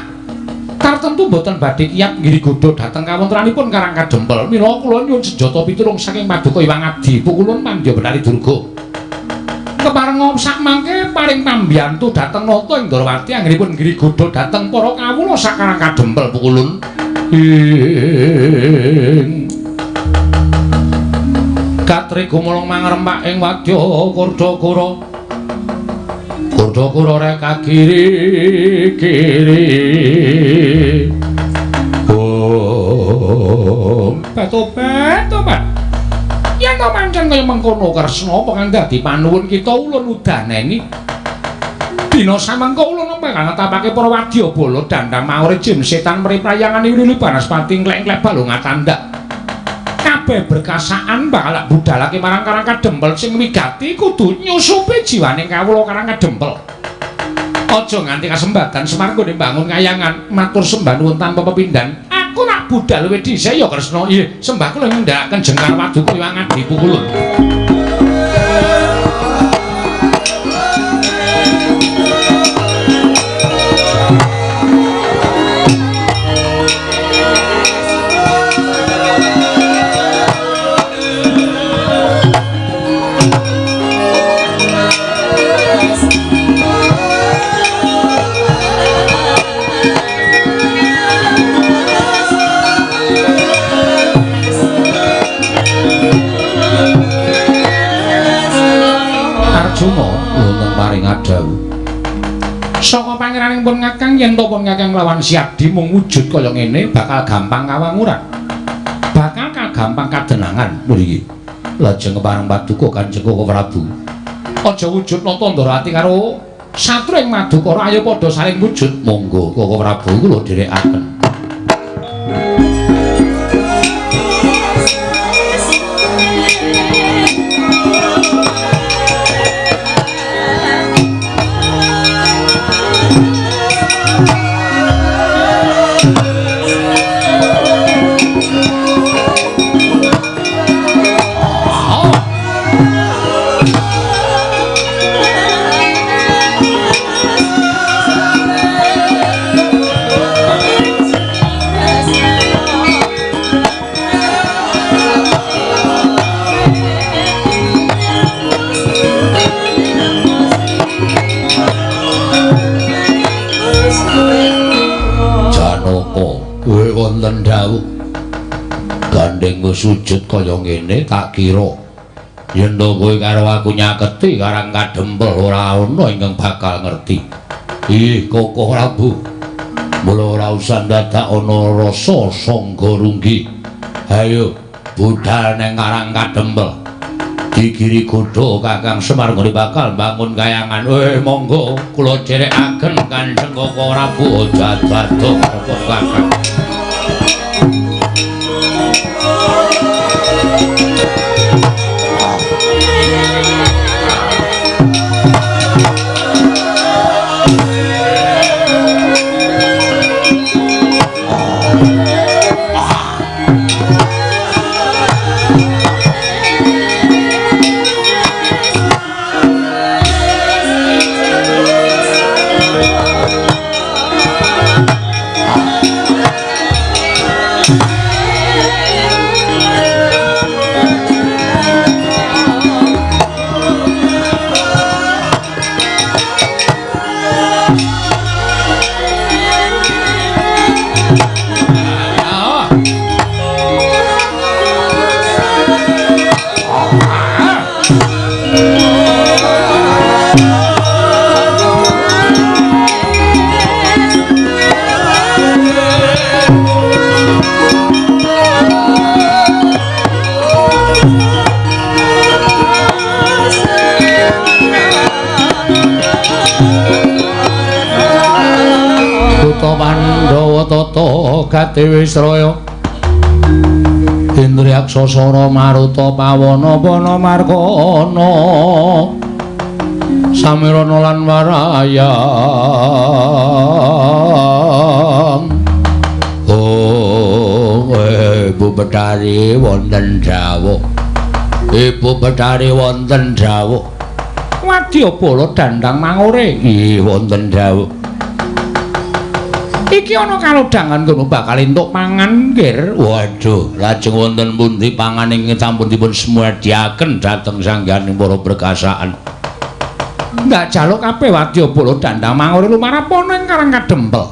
Tartemtu boten badhe kiyat ngiri godha dhateng kawontenanipun Karang Kadempel. Mila kula nyuwun senjata pitulung saking Paduka Hyang Adi. Pukulun Pandya Betari Durga. Kepareng sakmangke paring pambiyantu dhateng Natandrawati anggenipun ngiri godha dhateng para kawula sak Karang Kadempel. Pukulun. Katri gumulung mangrempak ing wadya Kurdakura. Kurdakura rek kiri-kiri. Oh, tobat. Yen to pancen kaya mengkono Kresna apa kang dadi panuwun kita ulun udaneni. Dina samangka ulun bakal ngetapake para wadyabala Dandang Mangure Jin Setan mriprayangan Lili Banaspati nglek-nglek balung ngatandak. Kabeh berkasaan bakal budhalake marang Karang Kadempel sing wigati kudu nyusupi jiwaning kawula Karang Kadempel. Aja nganti kasembatan Semar nggone mbangun kayangan matur sembah nuwun tanpa pepindhan. Aku nak budhal luwih dhisik ya Kresna. Nggih, sembah kula ngendhakaken Jengkar Paduka Hyang Adi Pukulun. Saka pangeranipun Kakang yen to pun Kakang lawan Siadi mung wujud kaya ngene bakal gampang kawanguran. Bakal kagampang kadenangan mriki. Lajeng kepareng Paduka Kanjeng Koko Prabu. Aja wujud Natandrawati karo satru ing Madukara ayo padha saling wujud. Monggo Koko Prabu kula dherekaken. Gandeng wis sujud kaya ngene tak kira yen to kowe karo aku nyaketi Karang Kadempel ora ana ingkang bakal ngerti. Ih, Koko Prabu. Mula ora usah dadak ana rasa sangga runggi. Ayo budal neng Karang Kadempel. Digiri godho Kakang Semar nggone bakal bangun kayangan. Monggo kula cerekaken Kanjeng Koko Prabu jadwal Kakang. Gati Wisraya Indriaksa Sara Maruta Pawana Pana Markana Samirana lan Warayang Ibu Betari wonten dawuh Ibu Betari wonten dawuh Wadyabala dandang mangore nggih wonten dawuh iki ana kalodhangan kono bakal entuk pangan nggih. Waduh, lajeng wonten pundi pangan ingkang sampun dipun semediaken dhateng sangganing para berkasaan. Ndak jaluk kabeh Wadyabala dandang mangore lumarapana ing Karang Kadempel.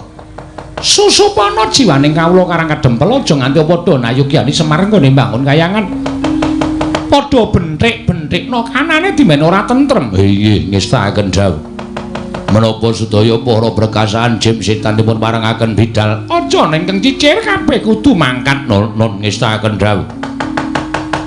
Susupana jiwaning kawula Karang Kadempel aja nganti padha nayogyani Semar nggone mbangun kayangan. Padha benthik-benthikna kanane dimen ora tentrem. Nggih, ngestaken dawuh. Menapa sedaya para berkasaan jim setan dipun parengaken bidal aja nengkeng cicir kabeh kudu mangkat non ngestaken dawuh.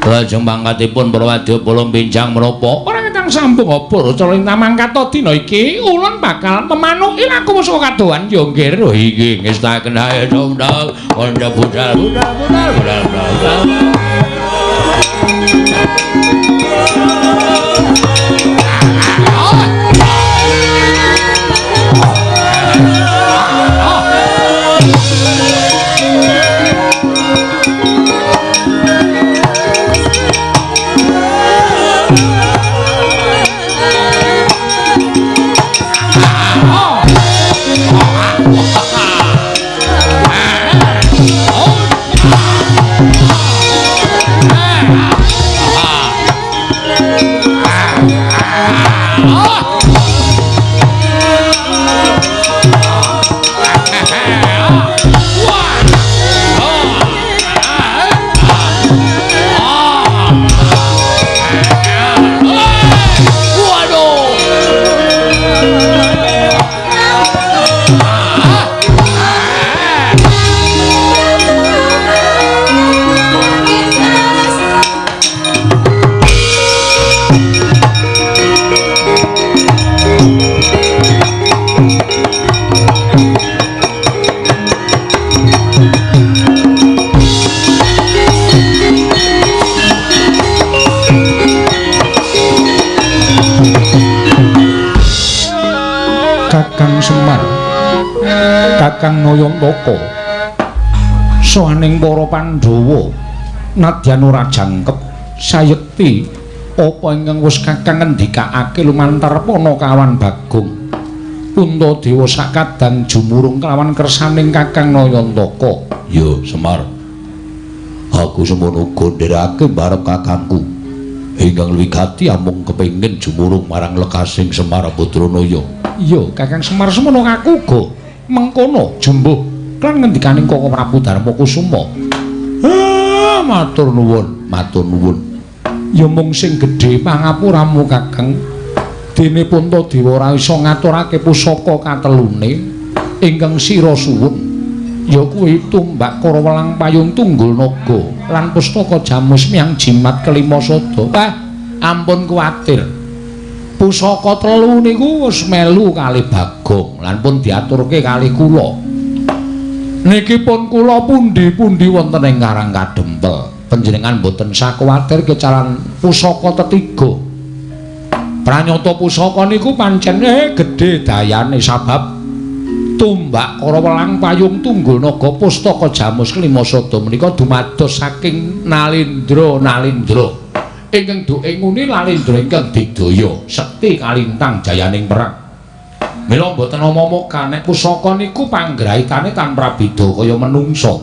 Lajeng mangkatipun para Wadyabala benjang menapa ora ketang sambung apa cara mangkat dina iki ulun bakal memanuki laku musuh kadohan ya nggih. Iki ngestaken ae dong-dong kandha budal. Kakang Nayantaka saning para Pandhawa nadyan ora jangkep sayekti apa ingkang wis Kakang ngendikake lumantar Panakawan Bagong Puntadewa sakadang jumurung kelawan kersaning Kakang Nayantaka. Ya Semar, aku semono uga ndereke barep kakangku ingkang wigati amung kepengin jumurung marang lekasing Semar Badranaya. Iya Kakang Semar semono aku uga mengkono jumbuh kan ngendikaning Koko Prabu Darmakusuma. matur nuwun, matur nuwun. Ya mung sing gedhe pangapuramu Kakang. Dene Puntadewa ora iso ngaturake pusaka katelune ingkang sira suwun. Ya kuwi tumbak Karawelang Payung Tunggul Naga lan pustaka Jamus Miang Jimat Kelima Sada. Wah, ampun kuwatir. Pusaka telu niku wis melu kalih Bagong lan pun diaturke kalih kula. Niki pun kula pundi-pundi wonten ing Karang Kadempel. Panjenengan boten sakuwatir kecalan pusaka tetiga. Pranyata pusaka niku pancen gedhe dayane sabab tumbak Karawelang Payung Tunggul Naga pustaka Jamus Kelima Sada menika dumados saking Nalindra ingkang duengune Nalindra ingkang digdaya sekti kalintang jayaning perang. Mila mboten omong-omong nek pusaka niku panggrahitane tanpa beda kaya menungsa.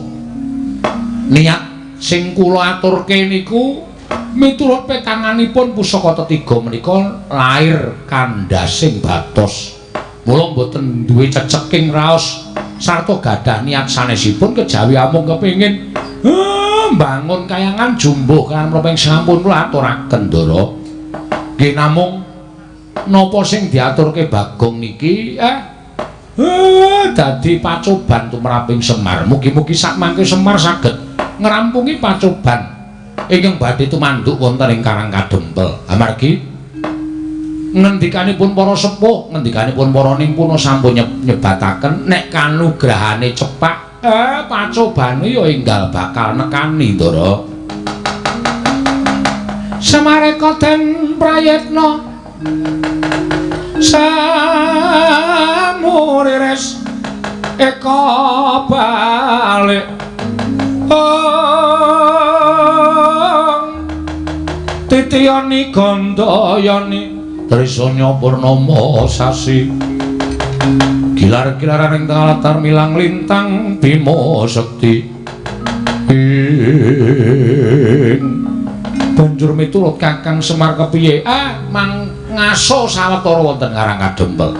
Niat sing kula aturke niku miturut petanganipun pusaka tetiga menika lair kandhasing batos. Mula mboten duwe ceceking raos sarta gadah niat sanesipun kejawi amung kepengin mbangun kayangan jumbuh kan ping sampun kula aturaken Ndara. Nggih namung napa sing diaturke Bagong niki dadi pacoban tumraping Semar. Mugi-mugi sak mangke Semar saged ngrampungi pacoban ingkang badhe tumanduk wonten ing Karang Kadempel. Amargi ngendikanipun para sepuh, ngendikanipun para nimpuna sampun nyebataken nek kanugrahane cepak, pacobane ya enggal bakal nekani Ndara. Samareka den prayitna samurires eka balik titiyani gandayani trisanya purnama sasi gilar-gilaran ing tengah latar milang lintang Bima Sekti banjur miturut Kakang Semar kepiye mang ngaso sawetara wonten Karang Kadempel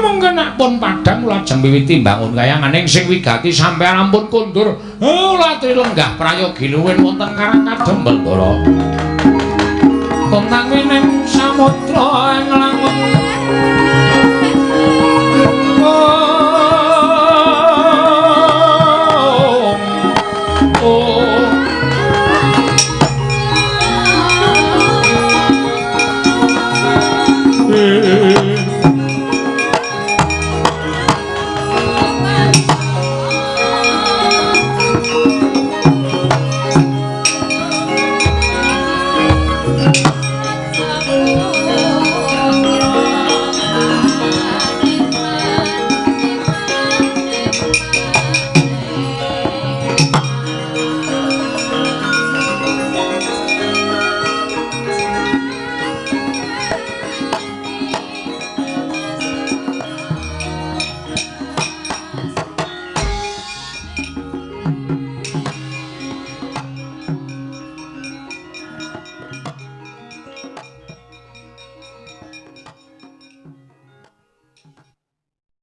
mungkin nak pun padhang lajeng miwiti mbangun kayanganing sing wigati sampeyan ampun kundur latri lenggah prayogi luwih wonten Karang Kadempel Ndara kontang wining samudra ing langun